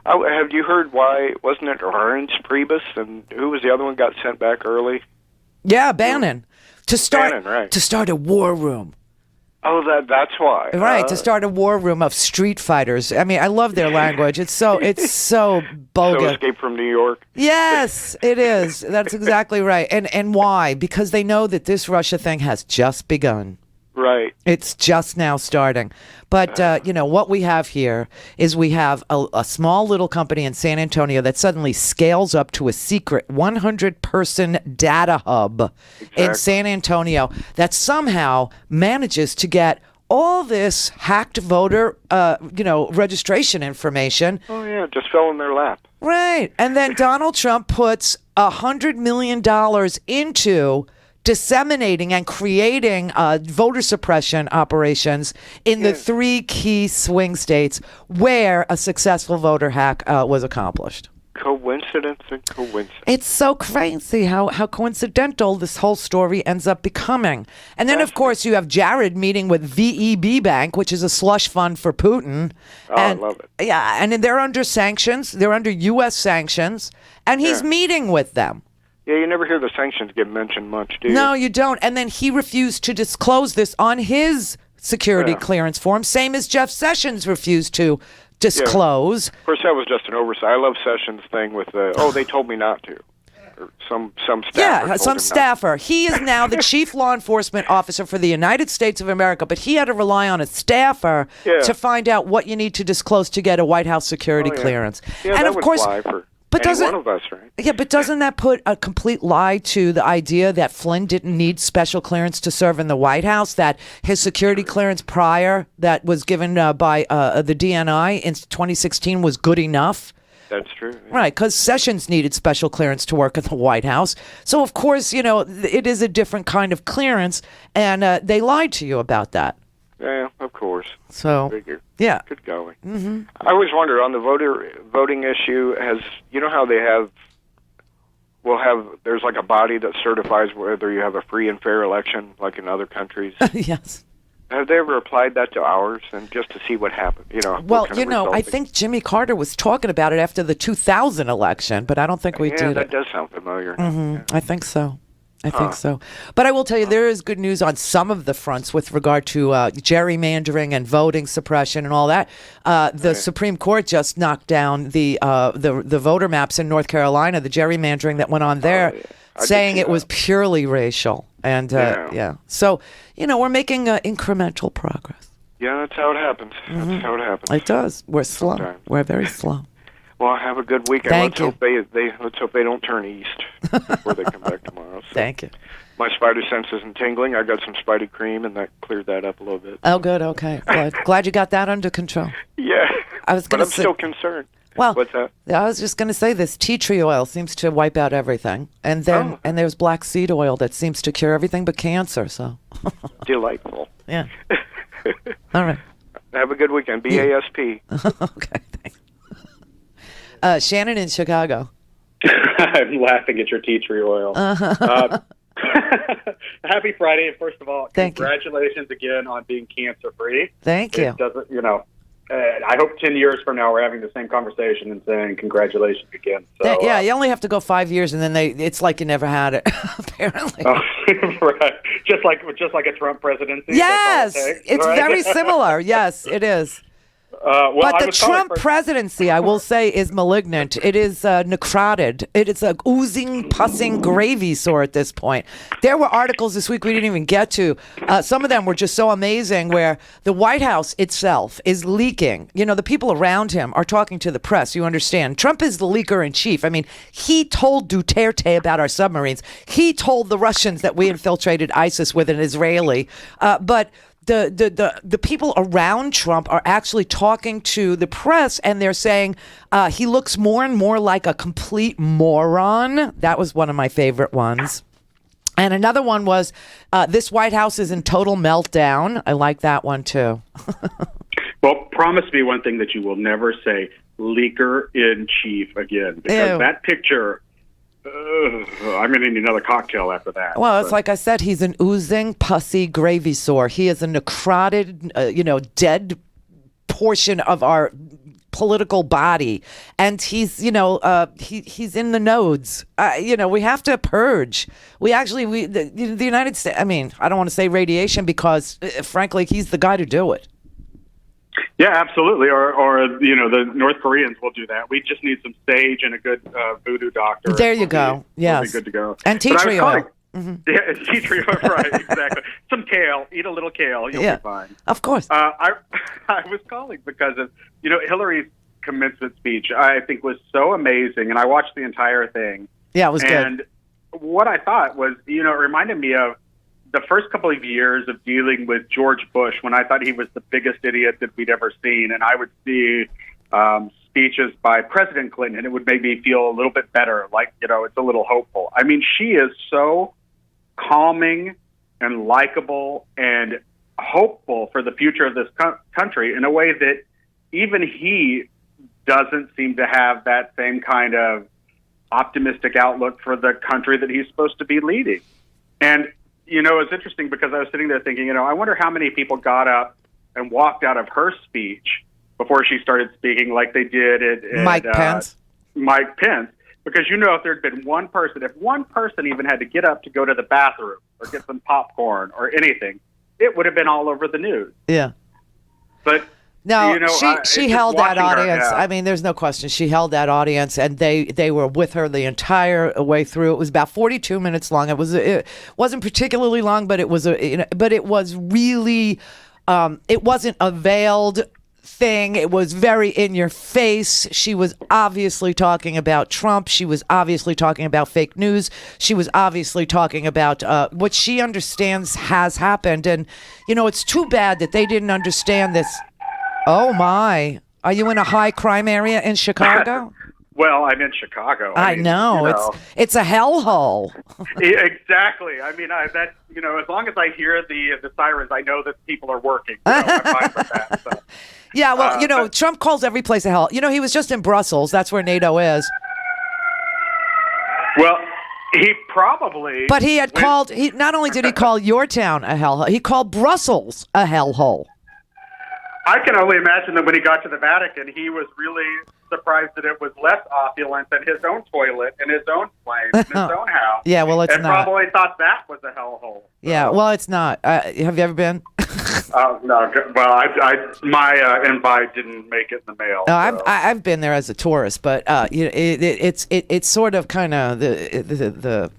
Have you heard why, wasn't it Reince Priebus, and who was the other one got sent back early? Yeah, Bannon. To start Bannon, right. To start a war room. Oh, that's why. Right, to start a war room of street fighters. I mean, I love their language. It's so bogus. So Escape from New York. Yes, it is. That's exactly right. And why? Because they know that this Russia thing has just begun. Right. It's just now starting. But, what we have here is we have a small little company in San Antonio that suddenly scales up to a secret 100-person data hub in San Antonio that somehow manages to get all this hacked voter, registration information. Oh, yeah, just fell in their lap. Right. And then Donald Trump puts $100 million into disseminating and creating voter suppression operations in the 3 key swing states where a successful voter hack was accomplished. Coincidence and coincidence. It's so crazy how coincidental this whole story ends up becoming. And then, of course, you have Jared meeting with VEB Bank, which is a slush fund for Putin. I love it. Yeah, and they're under sanctions. They're under U.S. sanctions. And he's meeting with them. Yeah, you never hear the sanctions get mentioned much, do you? No, you don't. And then he refused to disclose this on his security clearance form, same as Jeff Sessions refused to disclose. Yeah. Of course, that was just an oversight. I love Sessions' thing with they told me not to. Or some staffer. Yeah, some staffer. He is now the chief law enforcement officer for the United States of America, but he had to rely on a staffer to find out what you need to disclose to get a White House security clearance. Yeah, and that of would course, fly for but any one of us, right? Yeah, but doesn't that put a complete lie to the idea that Flynn didn't need special clearance to serve in the White House, that his security clearance prior that was given by the DNI in 2016 was good enough? That's true. Yeah. Right, because Sessions needed special clearance to work at the White House. So, of course, it is a different kind of clearance, and they lied to you about that. Yeah, of course. So, yeah. Good going. Mm-hmm. I always wonder on the voting issue, how they there's like a body that certifies whether you have a free and fair election, like in other countries. Yes. Have they ever applied that to ours, and just to see what happened? Well, I think Jimmy Carter was talking about it after the 2000 election, but I don't think we did. Yeah, that does sound familiar. Mm-hmm. Yeah. I think so. I think so. But I will tell you, there is good news on some of the fronts with regard to gerrymandering and voting suppression and all that. The Supreme Court just knocked down the voter maps in North Carolina, the gerrymandering that went on there, saying it was purely racial. And so, we're making incremental progress. Yeah, that's how it happens. Mm-hmm. That's how it happens. It does. We're slow. Sometimes. We're very slow. Well, have a good weekend. Thank you. Let's hope they don't turn east before they come back tomorrow. So Thank you. My spider sense isn't tingling. I got some Spidey cream, and that cleared that up a little bit. Oh, good. Okay. Glad you got that under control. Yeah. But I'm still concerned. Well, what's that? I was just going to say this tea tree oil seems to wipe out everything, and then and there's black seed oil that seems to cure everything but cancer. So delightful. Yeah. All right. Have a good weekend. BASP. Okay. Thanks. Shannon in Chicago. I'm laughing at your tea tree oil. Happy Friday, and first of all, congratulations again on being cancer-free. Thank you. It doesn't, I hope 10 years from now we're having the same conversation and saying congratulations again. So, you only have to go 5 years, and then it's like you never had it, apparently. Right. Just like a Trump presidency. Yes, it's very similar. Yes, it is. But the Trump presidency, I will say, is malignant. It is necrotic. It is a oozing, pussing gravy sore at this point. There were articles this week we didn't even get to. Some of them were just so amazing, where the White House itself is leaking. The people around him are talking to the press. You understand? Trump is the leaker in chief. I mean, he told Duterte about our submarines. He told the Russians that we infiltrated ISIS with an Israeli. But the people around Trump are actually talking to the press, and they're saying he looks more and more like a complete moron. That was one of my favorite ones. And another one was, this White House is in total meltdown. I like that one, too. Well, promise me one thing that you will never say, leaker in chief again. Because that picture... I'm going to need another cocktail after that. Well, it's like I said, he's an oozing, pussy gravy sore. He is a necrotic, dead portion of our political body, and he's he's in the nodes. We have to purge. The United States. I mean, I don't want to say radiation because, frankly, he's the guy to do it. Yeah, absolutely. Or the North Koreans will do that. We just need some sage and a good voodoo doctor. There you go. Yes. We'll be good to go. And tea tree oil. Mm-hmm. Yeah, tea tree oil, right, exactly. Some kale. Eat a little kale. You'll be fine. Of course. I was calling because of, Hillary's commencement speech, I think was so amazing, and I watched the entire thing. Yeah, it was good. And what I thought was, it reminded me of the first couple of years of dealing with George Bush when I thought he was the biggest idiot that we'd ever seen. And I would see speeches by President Clinton, and it would make me feel a little bit better, like, it's a little hopeful. I mean, she is so calming and likable and hopeful for the future of this country in a way that even he doesn't seem to have that same kind of optimistic outlook for the country that he's supposed to be leading. And it's interesting because I was sitting there thinking, I wonder how many people got up and walked out of her speech before she started speaking, like they did at Mike Pence. Because if there'd been if one person even had to get up to go to the bathroom or get some popcorn or anything, it would have been all over the news. Yeah. But no, she held that audience. I mean, there's no question. She held that audience, and they were with her the entire way through. It was about 42 minutes long. It wasn't particularly long, but it was really it wasn't a veiled thing. It was very in your face. She was obviously talking about Trump. She was obviously talking about fake news. She was obviously talking about what she understands has happened. And it's too bad that they didn't understand this. Oh, my. Are you in a high crime area in Chicago? Well, I'm in Chicago. I know. It's a hellhole. Exactly. I mean, as long as I hear the sirens, I know that people are working. I'm fine with that. So. Yeah, well, Trump calls every place a hell. He was just in Brussels. That's where NATO is. Well, he probably... But he had called... Not only did he call your town a hellhole, he called Brussels a hellhole. I can only imagine that when he got to the Vatican, he was really surprised that it was less opulent than his own toilet and his own plane and his own house. Yeah, well, it's and not. Probably thought that was a hellhole. Yeah, well, it's not. Have you ever been? No. Well, my invite didn't make it in the mail. No, so. I've been there as a tourist, but it's sort of kind of the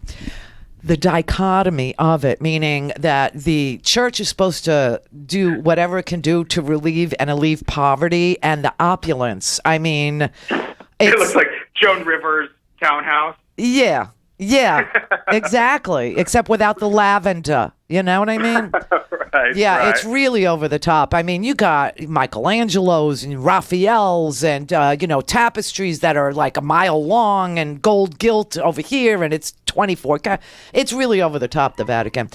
dichotomy of it, meaning that the church is supposed to do whatever it can do to relieve and alleviate poverty and the opulence. I mean, it looks like Joan Rivers' townhouse. Yeah, exactly. Except without the lavender. You know what I mean? Right. Yeah, it's really over the top. I mean, you got Michelangelo's and Raphael's and, tapestries that are like a mile long and gold gilt over here, and it's 24. It's really over the top, the Vatican.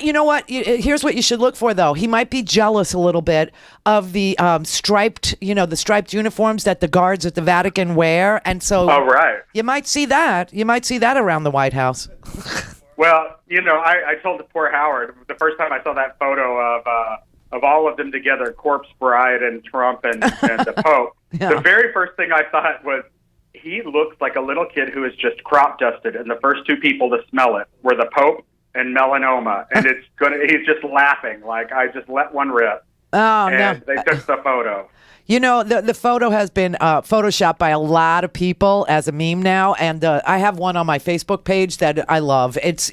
You know what? Here's what you should look for, though. He might be jealous a little bit of the striped uniforms that the guards at the Vatican wear, and so you might see that. You might see that around the White House. Well, I told poor Howard the first time I saw that photo of all of them together, Corpse Bride and Trump and the Pope. Yeah. The very first thing I thought was, he looks like a little kid who is just crop dusted, and the first two people to smell it were the Pope and melanoma, and he's just laughing like, I just let one rip. Oh, and they took the photo. The photo has been photoshopped by a lot of people as a meme now, and I have one on my Facebook page that I love. It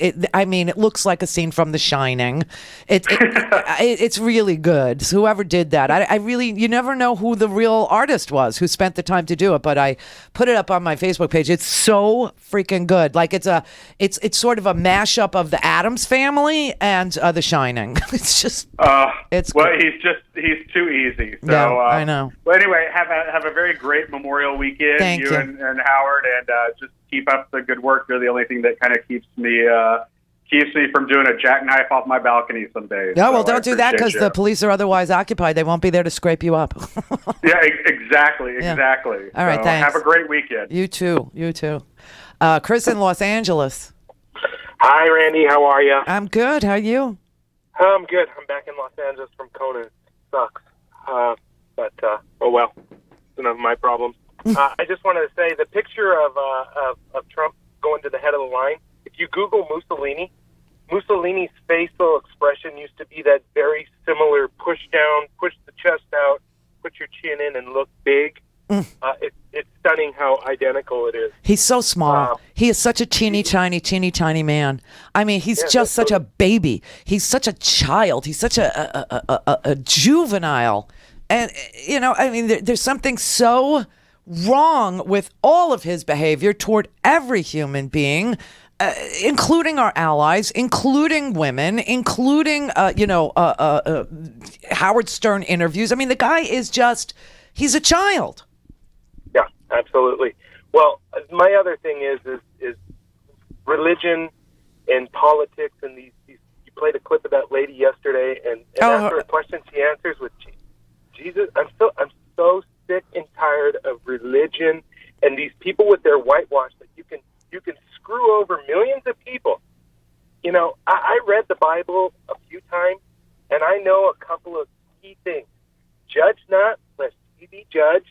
looks like a scene from The Shining. It's really good. So whoever did that, you never know who the real artist was who spent the time to do it. But I put it up on my Facebook page. It's so freaking good. Like it's sort of a mashup of the Addams Family and The Shining. It's just it's well, good. he's too easy. So, yeah, I know. Well, anyway, have a very great Memorial Weekend, Thank you. And Howard, and just keep up the good work. You're the only thing that kind of keeps me from doing a jackknife off my balcony someday. No, well, don't do that because the police are otherwise occupied. They won't be there to scrape you up. Yeah, exactly. Yeah. All right, thanks. Have a great weekend. You too. Chris in Los Angeles. Hi, Randy. How are you? I'm good. How are you? I'm good. I'm back in Los Angeles from Conan. Sucks. But oh well. of my problems. I just wanted to say the picture of Trump going to the head of the line. If you Google Mussolini's facial expression used to be that very similar push down, push the chest out, put your chin in, and look big. It's stunning how identical it is. He's so small. He is such a teeny tiny man. I mean, he's just such a baby. He's such a child. He's such a juvenile. And, you know, I mean, there's something so wrong with all of his behavior toward every human being, including our allies, including women, including, Howard Stern interviews. I mean, the guy is he's a child. Yeah, absolutely. Well, my other thing is religion and politics, and these you played a clip of that lady yesterday, and after a question she answers with Jesus. I'm so sick and tired of religion and these people with their whitewash that you can screw over millions of people. You know, I read the Bible a few times, and I know a couple of key things. Judge not, lest ye be judged.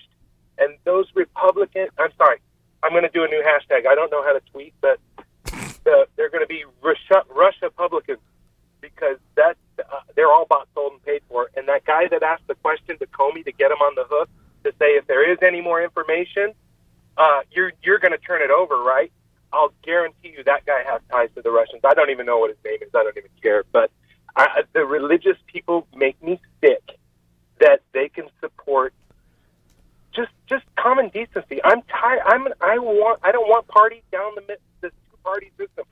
And those Republicans, I'm sorry, I'm going to do a new hashtag. I don't know how to tweet, but they're going to be Rush-Republicans, because they're all bought, sold, and paid for. And that guy that asked the question to Comey to get him on the hook to say if there is any more information, you're going to turn it over, right? I'll guarantee you that guy has ties to the Russians. I don't even know what his name is. I don't even care. But the religious people make me sick that they can support just common decency. I'm tired. I don't want parties down the two-party system.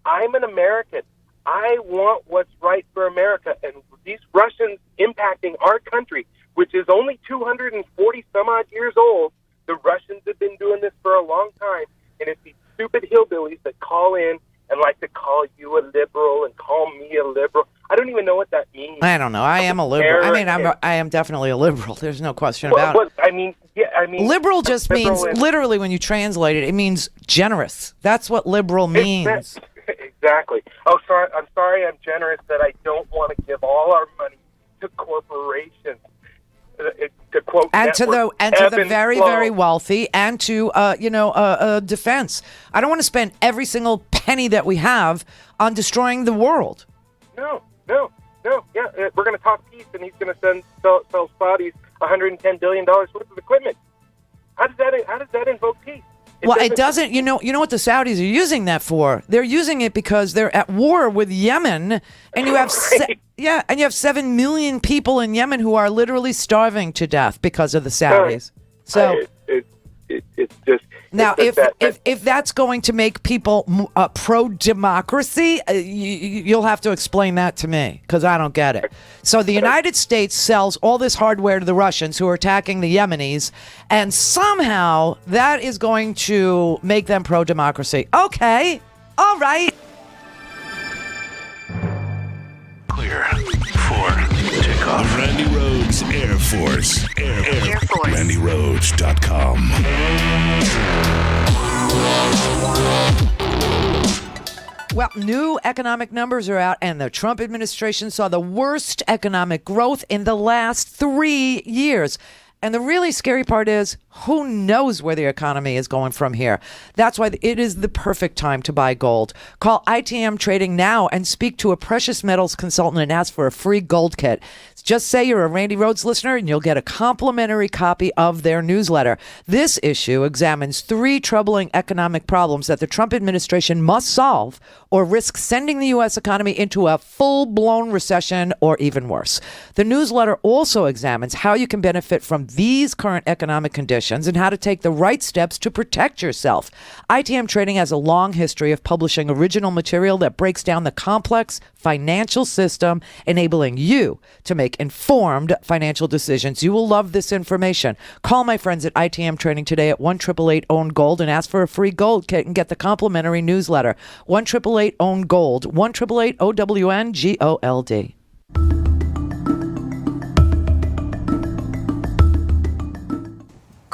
I'm an American. I want what's right for America. And these Russians impacting our country, which is only 240 some odd years old, the Russians have been doing this for a long time. And it's these stupid hillbillies that call in and like to call you a liberal and call me a liberal. I don't even know what that means. I don't know. I am a liberal. I mean, I am definitely a liberal. There's no question about it. I mean, liberal just means, literally, when you translate it, it means generous. That's what liberal means. Exactly. Oh, sorry. I'm generous that I don't want to give all our money to corporations. To quote, and to the very, very wealthy, and to defense. I don't want to spend every single penny that we have on destroying the world. No. Yeah, we're going to talk peace, and he's going to sell Saudis $110 billion worth of equipment. How does that invoke peace? It doesn't. You know what the Saudis are using that for? They're using it because they're at war with Yemen, and you have and you have 7 million people in Yemen who are literally starving to death because of the Saudis. So it's just now, if that's going to make people pro-democracy, you'll have to explain that to me, because I don't get it. So the United States sells all this hardware to the Russians who are attacking the Yemenis, and somehow that is going to make them pro-democracy. Okay, all right. Clear for takeoff. Randi Rhodes Air Force. Air Force. RandiRhodes.com. Well, new economic numbers are out, and the Trump administration saw the worst economic growth in the last 3 years. And the really scary part is, who knows where the economy is going from here? That's why it is the perfect time to buy gold. Call ITM Trading now and speak to a precious metals consultant and ask for a free gold kit. Just say you're a Randi Rhodes listener and you'll get a complimentary copy of their newsletter. This issue examines 3 troubling economic problems that the Trump administration must solve or risk sending the U.S. economy into a full-blown recession or even worse. The newsletter also examines how you can benefit from these current economic conditions and how to take the right steps to protect yourself. ITM Trading has a long history of publishing original material that breaks down the complex financial system, enabling you to make informed financial decisions. You will love this information. Call my friends at ITM Trading today at 1-888-OWN-GOLD and ask for a free gold kit and get the complimentary newsletter. 1-888-OWN-GOLD. 1-888-OWN-GOLD.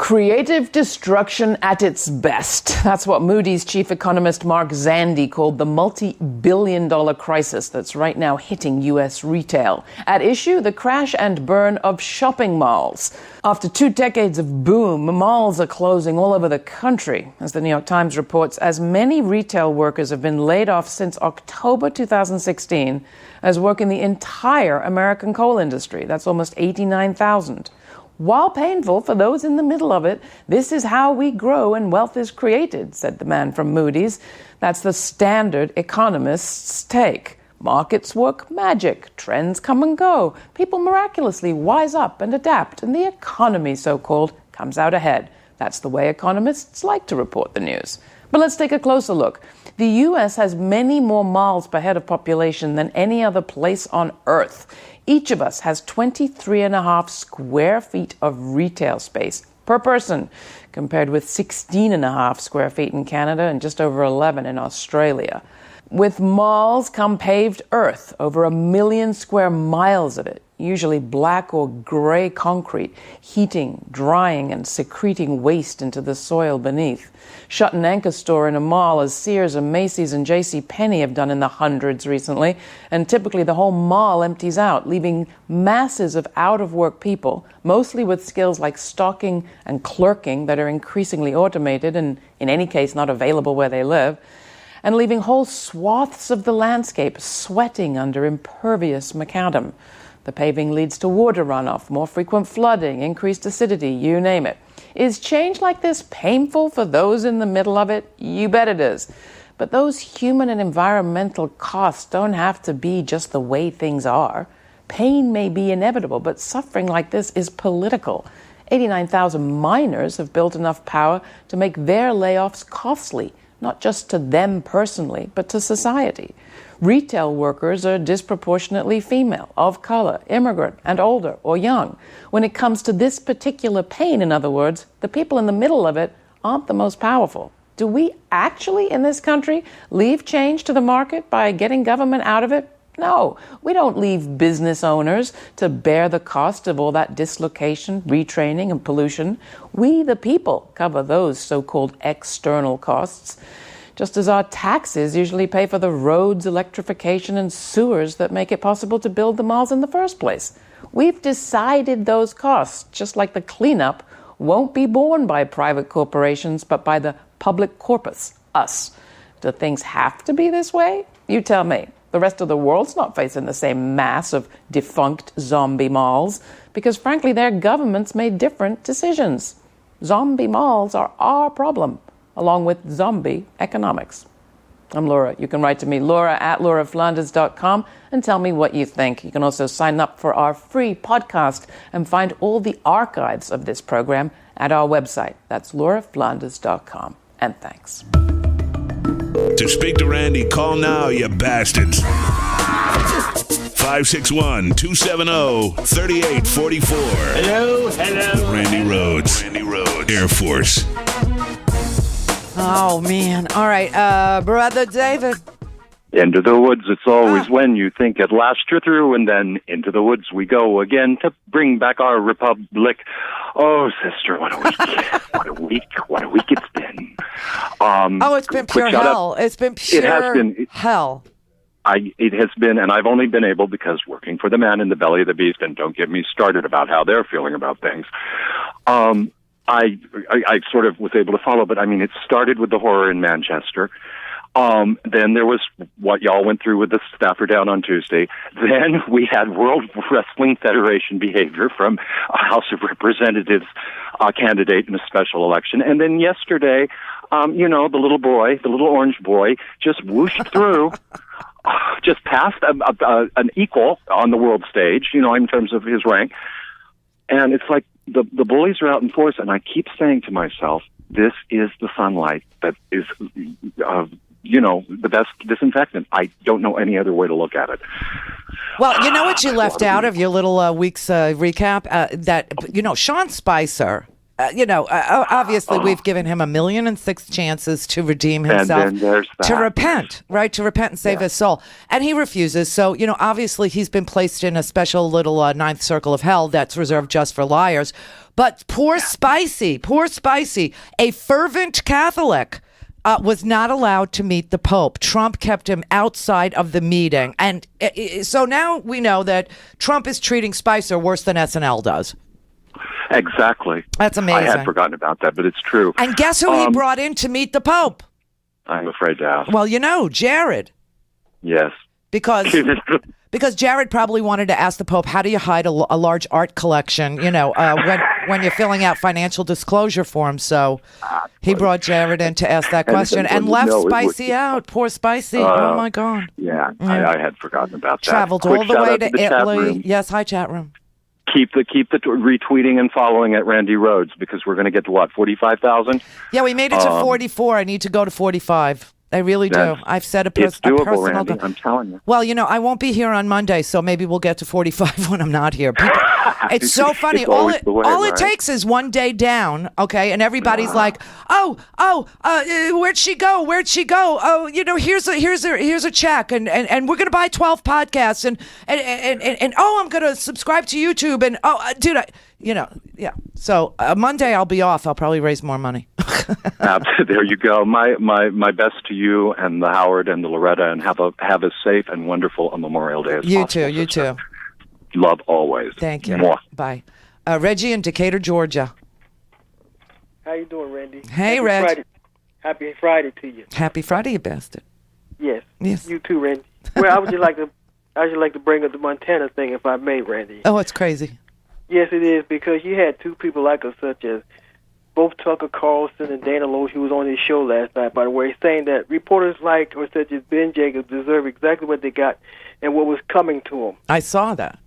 Creative destruction at its best. That's what Moody's chief economist Mark Zandi called the multi-billion-dollar crisis that's right now hitting U.S. retail. At issue, the crash and burn of shopping malls. After 2 decades of boom, malls are closing all over the country. As the New York Times reports, as many retail workers have been laid off since October 2016 as work in the entire American coal industry. That's almost 89,000. While painful for those in the middle of it, this is how we grow and wealth is created, said the man from Moody's. That's the standard economist's take. Markets work magic, trends come and go, people miraculously wise up and adapt, and the economy, so-called, comes out ahead. That's the way economists like to report the news. But let's take a closer look. The U.S. has many more miles per head of population than any other place on Earth. Each of us has 23.5 square feet of retail space per person, compared with 16.5 square feet in Canada and just over 11 in Australia. With malls come paved earth, over 1 million square miles of it, usually black or gray concrete, heating, drying, and secreting waste into the soil beneath. Shut an anchor store in a mall, as Sears and Macy's and JCPenney have done in the hundreds recently, and typically the whole mall empties out, leaving masses of out-of-work people, mostly with skills like stocking and clerking that are increasingly automated and, in any case, not available where they live, and leaving whole swaths of the landscape sweating under impervious macadam. The paving leads to water runoff, more frequent flooding, increased acidity, you name it. Is change like this painful for those in the middle of it? You bet it is. But those human and environmental costs don't have to be just the way things are. Pain may be inevitable, but suffering like this is political. 89,000 miners have built enough power to make their layoffs costly, not just to them personally, but to society. Retail workers are disproportionately female, of color, immigrant, and older or young. When it comes to this particular pain, in other words, the people in the middle of it aren't the most powerful. Do we actually, in this country, leave change to the market by getting government out of it? No, we don't leave business owners to bear the cost of all that dislocation, retraining, and pollution. We, the people, cover those so-called external costs, just as our taxes usually pay for the roads, electrification, and sewers that make it possible to build the malls in the first place. We've decided those costs, just like the cleanup, won't be borne by private corporations, but by the public corpus, us. Do things have to be this way? You tell me. The rest of the world's not facing the same mass of defunct zombie malls because, frankly, their governments made different decisions. Zombie malls are our problem, along with zombie economics. I'm Laura. You can write to me, laura@lauraflanders.com, and tell me what you think. You can also sign up for our free podcast and find all the archives of this program at our website. That's lauraflanders.com. And thanks. To speak to Randy, call now, you bastards. 561-270-3844. Hello. Randi Rhodes Air Force. Oh, man. All right. Brother David. Into the woods, it's always when you think at last you're through, and then into the woods we go again to bring back our republic. Oh, sister, what a week. What a week it's been. It's been pure hell. It's been pure hell. It has been, and I've only been able because working for the man in the belly of the beast, and don't get me started about how they're feeling about things. I sort of was able to follow, but I mean, it started with the horror in Manchester. Then there was what y'all went through with the staffer down on Tuesday. Then we had World Wrestling Federation behavior from a House of Representatives candidate in a special election. And then yesterday, the little orange boy just whooshed through, just passed an equal on the world stage, in terms of his rank. And it's like the bullies are out in force, and I keep saying to myself, this is the sunlight that is, the best disinfectant. I don't know any other way to look at it. Well, you know what you left out of your little week's recap? That Sean Spicer Obviously we've given him 1,000,006 chances to redeem himself, And then there's that. to repent, right? To repent and save his soul. And he refuses. So, obviously he's been placed in a special little ninth circle of hell that's reserved just for liars. But poor Spicy, a fervent Catholic, was not allowed to meet the Pope. Trump kept him outside of the meeting. And so now we know that Trump is treating Spicer worse than SNL does. Exactly. That's amazing. I had forgotten about that, but it's true. And guess who he brought in to meet the Pope? I'm afraid to ask. Well, Jared. Yes. Because Jared probably wanted to ask the Pope, how do you hide a large art collection, when you're filling out financial disclosure forms. So he brought Jared in to ask that question and left Spicy out. Poor Spicy. Oh, my God. Yeah, I had forgotten about that. Traveled all the way to Italy. Yes, hi, chat room. Keep the retweeting and following at Randi Rhodes, because we're going to get to 45,000? Yeah, we made it to 44. I need to go to 45. I really do. I've set it's doable, a personal Randy, I'm telling you. Well, I won't be here on Monday, so maybe we'll get to 45 when I'm not here. It's so funny. It's all right? It takes is one day down, okay, and everybody's like, where'd she go? Where'd she go? Oh, here's a check, and we're gonna buy 12 podcasts, and I'm gonna subscribe to YouTube, and dude, yeah. So Monday I'll be off. I'll probably raise more money. There you go. My best to you and the Howard and the Loretta, and have as safe and wonderful a Memorial Day as possible. You too. Love always. Thank you. Mwah. Bye. Reggie in Decatur, Georgia. How you doing, Randy? Hey, Reg. Friday. Happy Friday to you. Happy Friday, you bastard. Yes. Yes. You too, Randy. Well, I would just like to bring up the Montana thing, if I may, Randy. Oh, it's crazy. Yes, it is, because you had two people like us, such as both Tucker Carlson and Dana Loesch, who was on his show last night, by the way, saying that reporters like or such as Ben Jacobs deserve exactly what they got and what was coming to them. I saw that.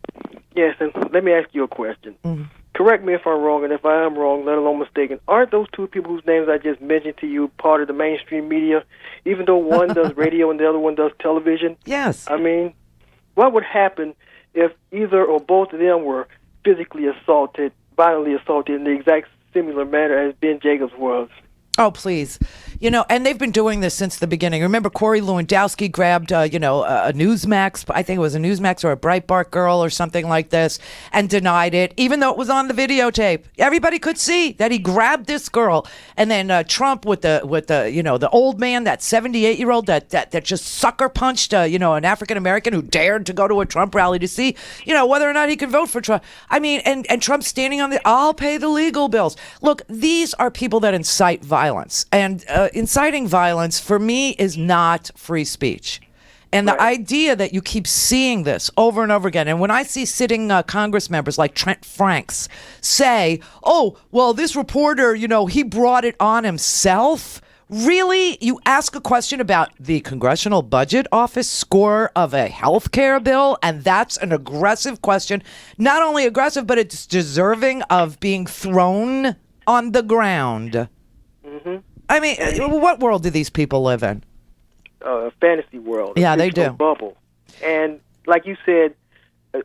Yes, and let me ask you a question. Mm-hmm. Correct me if I'm wrong, and if I am wrong, let alone mistaken, aren't those two people whose names I just mentioned to you part of the mainstream media, even though one does radio and the other one does television? Yes. I mean, what would happen if either or both of them were physically assaulted, violently assaulted in the exact similar manner as Ben Jacobs was? Oh, please. And they've been doing this since the beginning. Remember, Corey Lewandowski grabbed, a Newsmax, I think it was a Newsmax or a Breitbart girl or something like this, and denied it, even though it was on the videotape. Everybody could see that he grabbed this girl. And then Trump with the old man, that 78-year-old that just sucker punched, an African-American who dared to go to a Trump rally to see, whether or not he could vote for Trump. I mean, and Trump standing on I'll pay the legal bills. Look, these are people that incite violence. And inciting violence, for me, is not free speech. And the idea that you keep seeing this over and over again, and when I see sitting Congress members like Trent Franks say, oh, well, this reporter, he brought it on himself. Really? You ask a question about the Congressional Budget Office score of a health care bill, and that's an aggressive question. Not only aggressive, but it's deserving of being thrown on the ground. Mm-hmm. I mean, what world do these people live in? A fantasy world. Yeah, they do. Bubble. And like you said,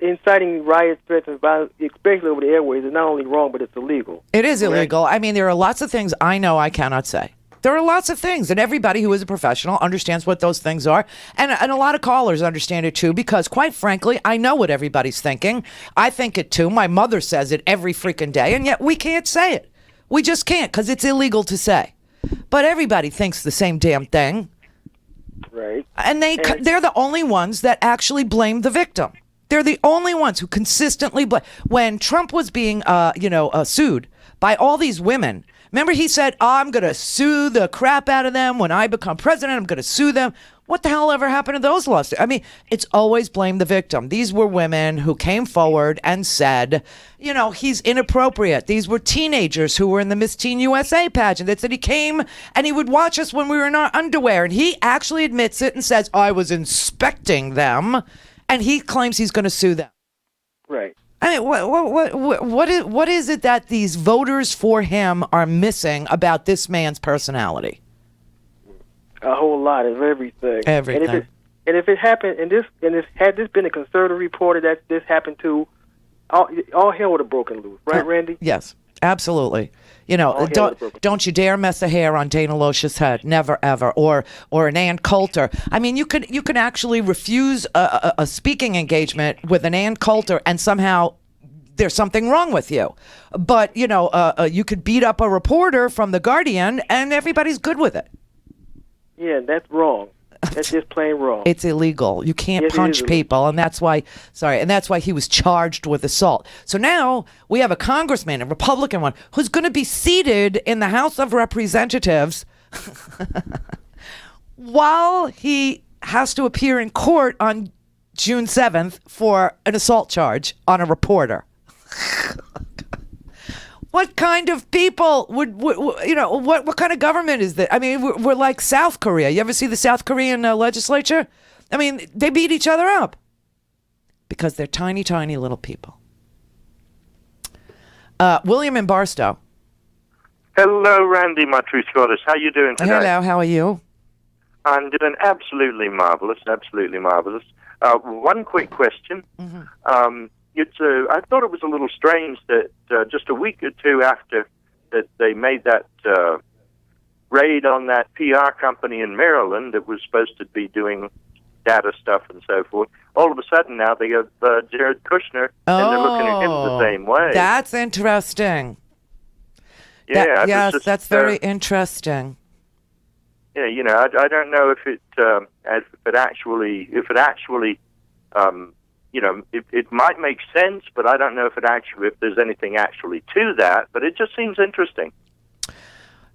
inciting riots, threats, and violence, especially over the airways, is not only wrong, but it's illegal. It is illegal. I mean, there are lots of things I know I cannot say. There are lots of things, and everybody who is a professional understands what those things are. And a lot of callers understand it, too, because, quite frankly, I know what everybody's thinking. I think it, too. My mother says it every freaking day, and yet we can't say it. We just can't, because it's illegal to say. But everybody thinks the same damn thing. Right. And they're the only ones that actually blame the victim. They're the only ones who consistently blame. When Trump was being, sued by all these women, remember he said, I'm going to sue the crap out of them. When I become president, I'm going to sue them. What the hell ever happened to those lawsuits? I mean, it's always blame the victim. These were women who came forward and said, he's inappropriate. These were teenagers who were in the Miss Teen USA pageant that said he came and he would watch us when we were in our underwear. And he actually admits it and says, I was inspecting them. And he claims he's going to sue them. Right. I mean, what is it that these voters for him are missing about this man's personality? A whole lot of everything. Everything. And if it happened, had this been a conservative reporter that this happened to, all hell would have broken loose, right, Randy? Yes, Absolutely. You know, don't you dare mess a hair on Dana Loesch's head. Never, ever. Or an Ann Coulter. I mean, you can actually refuse a speaking engagement with an Ann Coulter and somehow there's something wrong with you. But, you know, you could beat up a reporter from The Guardian and everybody's good with it. Yeah, that's wrong. That's just plain wrong. It's illegal. You can't punch people, and that's why he was charged with assault. So now we have a congressman, a Republican one, who's going to be seated in the House of Representatives while he has to appear in court on June 7th for an assault charge on a reporter. What kind of people would you know, what kind of government is that? I mean, we're like South Korea. You ever see the South Korean legislature? I mean, they beat each other up because they're tiny, tiny little people. William in Barstow. Hello, Randy, my true Scottish. How you doing today? Hello, how are you? I'm doing absolutely marvelous, absolutely marvelous. One quick question. Mm-hmm. I thought it was a little strange that just a week or two after that they made that raid on that PR company in Maryland that was supposed to be doing data stuff and so forth, all of a sudden now they have Jared Kushner and they're looking at him the same way. That's interesting. Yeah, yes, that's very interesting. Yeah, you know, I don't know if it actually you know, it might make sense, but I don't know if there's anything actually to that. But it just seems interesting.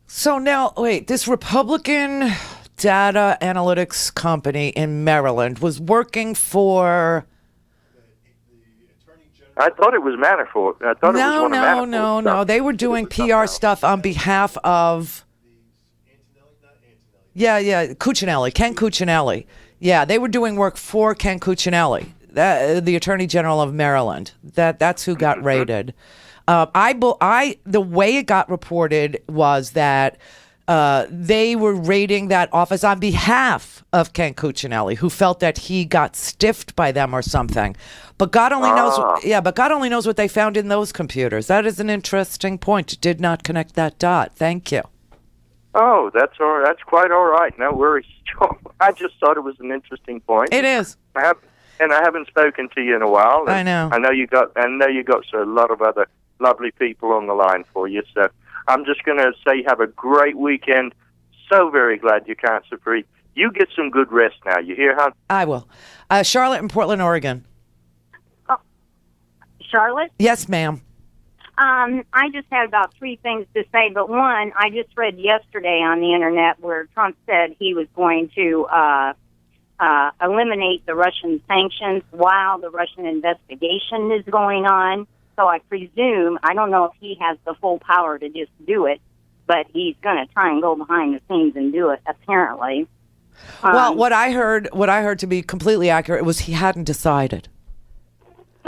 So now, wait, this Republican data analytics company in Maryland was working for. I thought it was Manafort. I thought it was one of Manafort's No. stuff. They were doing PR stuff on behalf of. Yeah, Cuccinelli, Ken Cuccinelli. Yeah, they were doing work for Ken Cuccinelli. The Attorney General of Maryland. That's who got raided. The way it got reported was that they were raiding that office on behalf of Ken Cuccinelli, who felt that he got stiffed by them or something. But God only knows. But God only knows what they found in those computers. That is an interesting point. Did not connect that dot. Thank you. Oh, that's all right. That's quite all right. No worries. I just thought it was an interesting point. It is. I haven't spoken to you in a while. I know. I know you got a lot of other lovely people on the line for you. So I'm just going to say have a great weekend. So very glad you're cancer free. You get some good rest now. You hear, hon? I will. Charlotte in Portland, Oregon. Oh, Charlotte? Yes, ma'am. I just had about three things to say, but one, I just read yesterday on the internet where Trump said he was going to eliminate the Russian sanctions while the Russian investigation is going on. So I presume, I don't know if he has the full power to just do it, but he's going to try and go behind the scenes and do it, apparently. Well, what I heard to be completely accurate was he hadn't decided.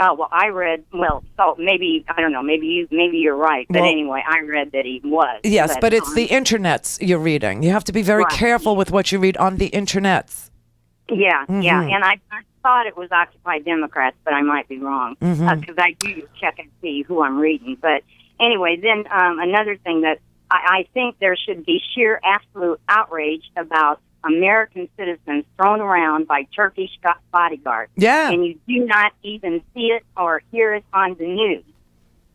Oh, well, I read, so maybe, I don't know, maybe you're right. But anyway, I read that he was. Yes, but it's the internets you're reading. You have to be very careful with what you read on the internets. Yeah, yeah. And I thought it was Occupy Democrats, but I might be wrong. Because I do check and see who I'm reading. But anyway, then another thing that I think there should be sheer absolute outrage about American citizens thrown around by Turkish bodyguards. Yeah. And you do not even see it or hear it on the news.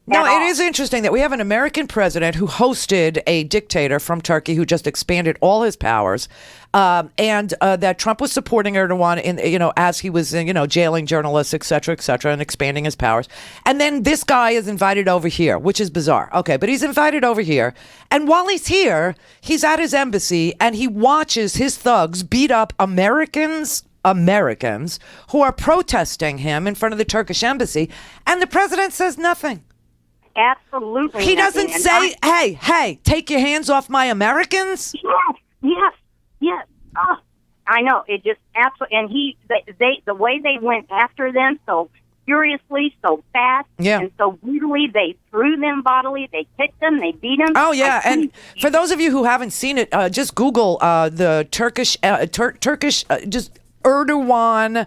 No, it is interesting that we have an American president who hosted a dictator from Turkey who just expanded all his powers, and that Trump was supporting Erdogan in, as he was, jailing journalists, et cetera, and expanding his powers. And then this guy is invited over here, which is bizarre. Okay, but he's invited over here, and while he's here, he's at his embassy and he watches his thugs beat up Americans who are protesting him in front of the Turkish embassy, and the president says nothing. Absolutely. He doesn't say, hey, take your hands off my Americans? Yes. Oh, I know. It just absolutely, and the way they went after them so furiously, so fast, and so brutally, they threw them bodily, they kicked them, they beat them. Oh, yeah, and for those of you who haven't seen it, just Google the Turkish, just Erdogan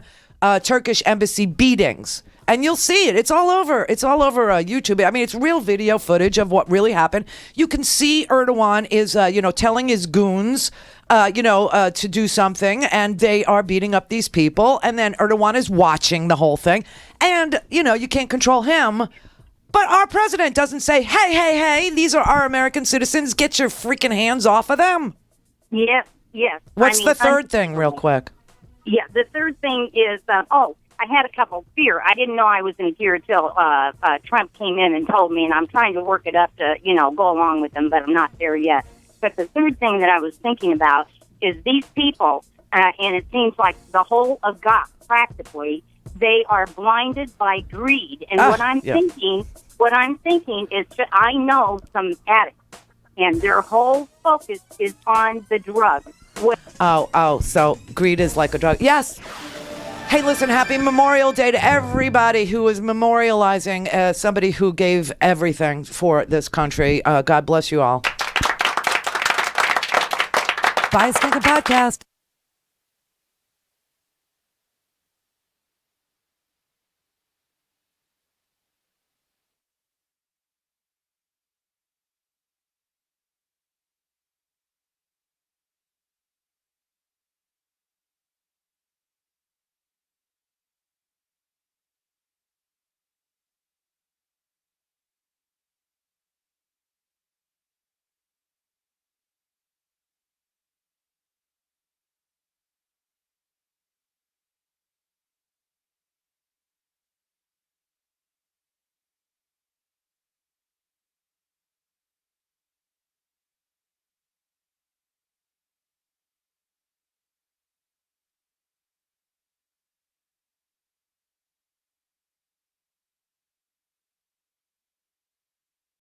Turkish embassy beatings. And you'll see it. It's all over. It's all over YouTube. I mean, it's real video footage of what really happened. You can see Erdogan is, telling his goons, to do something, and they are beating up these people. And then Erdogan is watching the whole thing. And, you can't control him. But our president doesn't say, hey, these are our American citizens. Get your freaking hands off of them. Yes. What's the third thing, real quick? Yeah, the third thing is, I had a couple fear. I didn't know I was in fear until Trump came in and told me, and I'm trying to work it up to, go along with them, but I'm not there yet. But the third thing that I was thinking about is these people, and it seems like the whole of God, practically, they are blinded by greed. And what I'm thinking is I know some addicts, and their whole focus is on the drug. So greed is like a drug. Yes. Hey, listen, happy Memorial Day to everybody who is memorializing somebody who gave everything for this country. God bless you all. Bye, Stinking Podcast.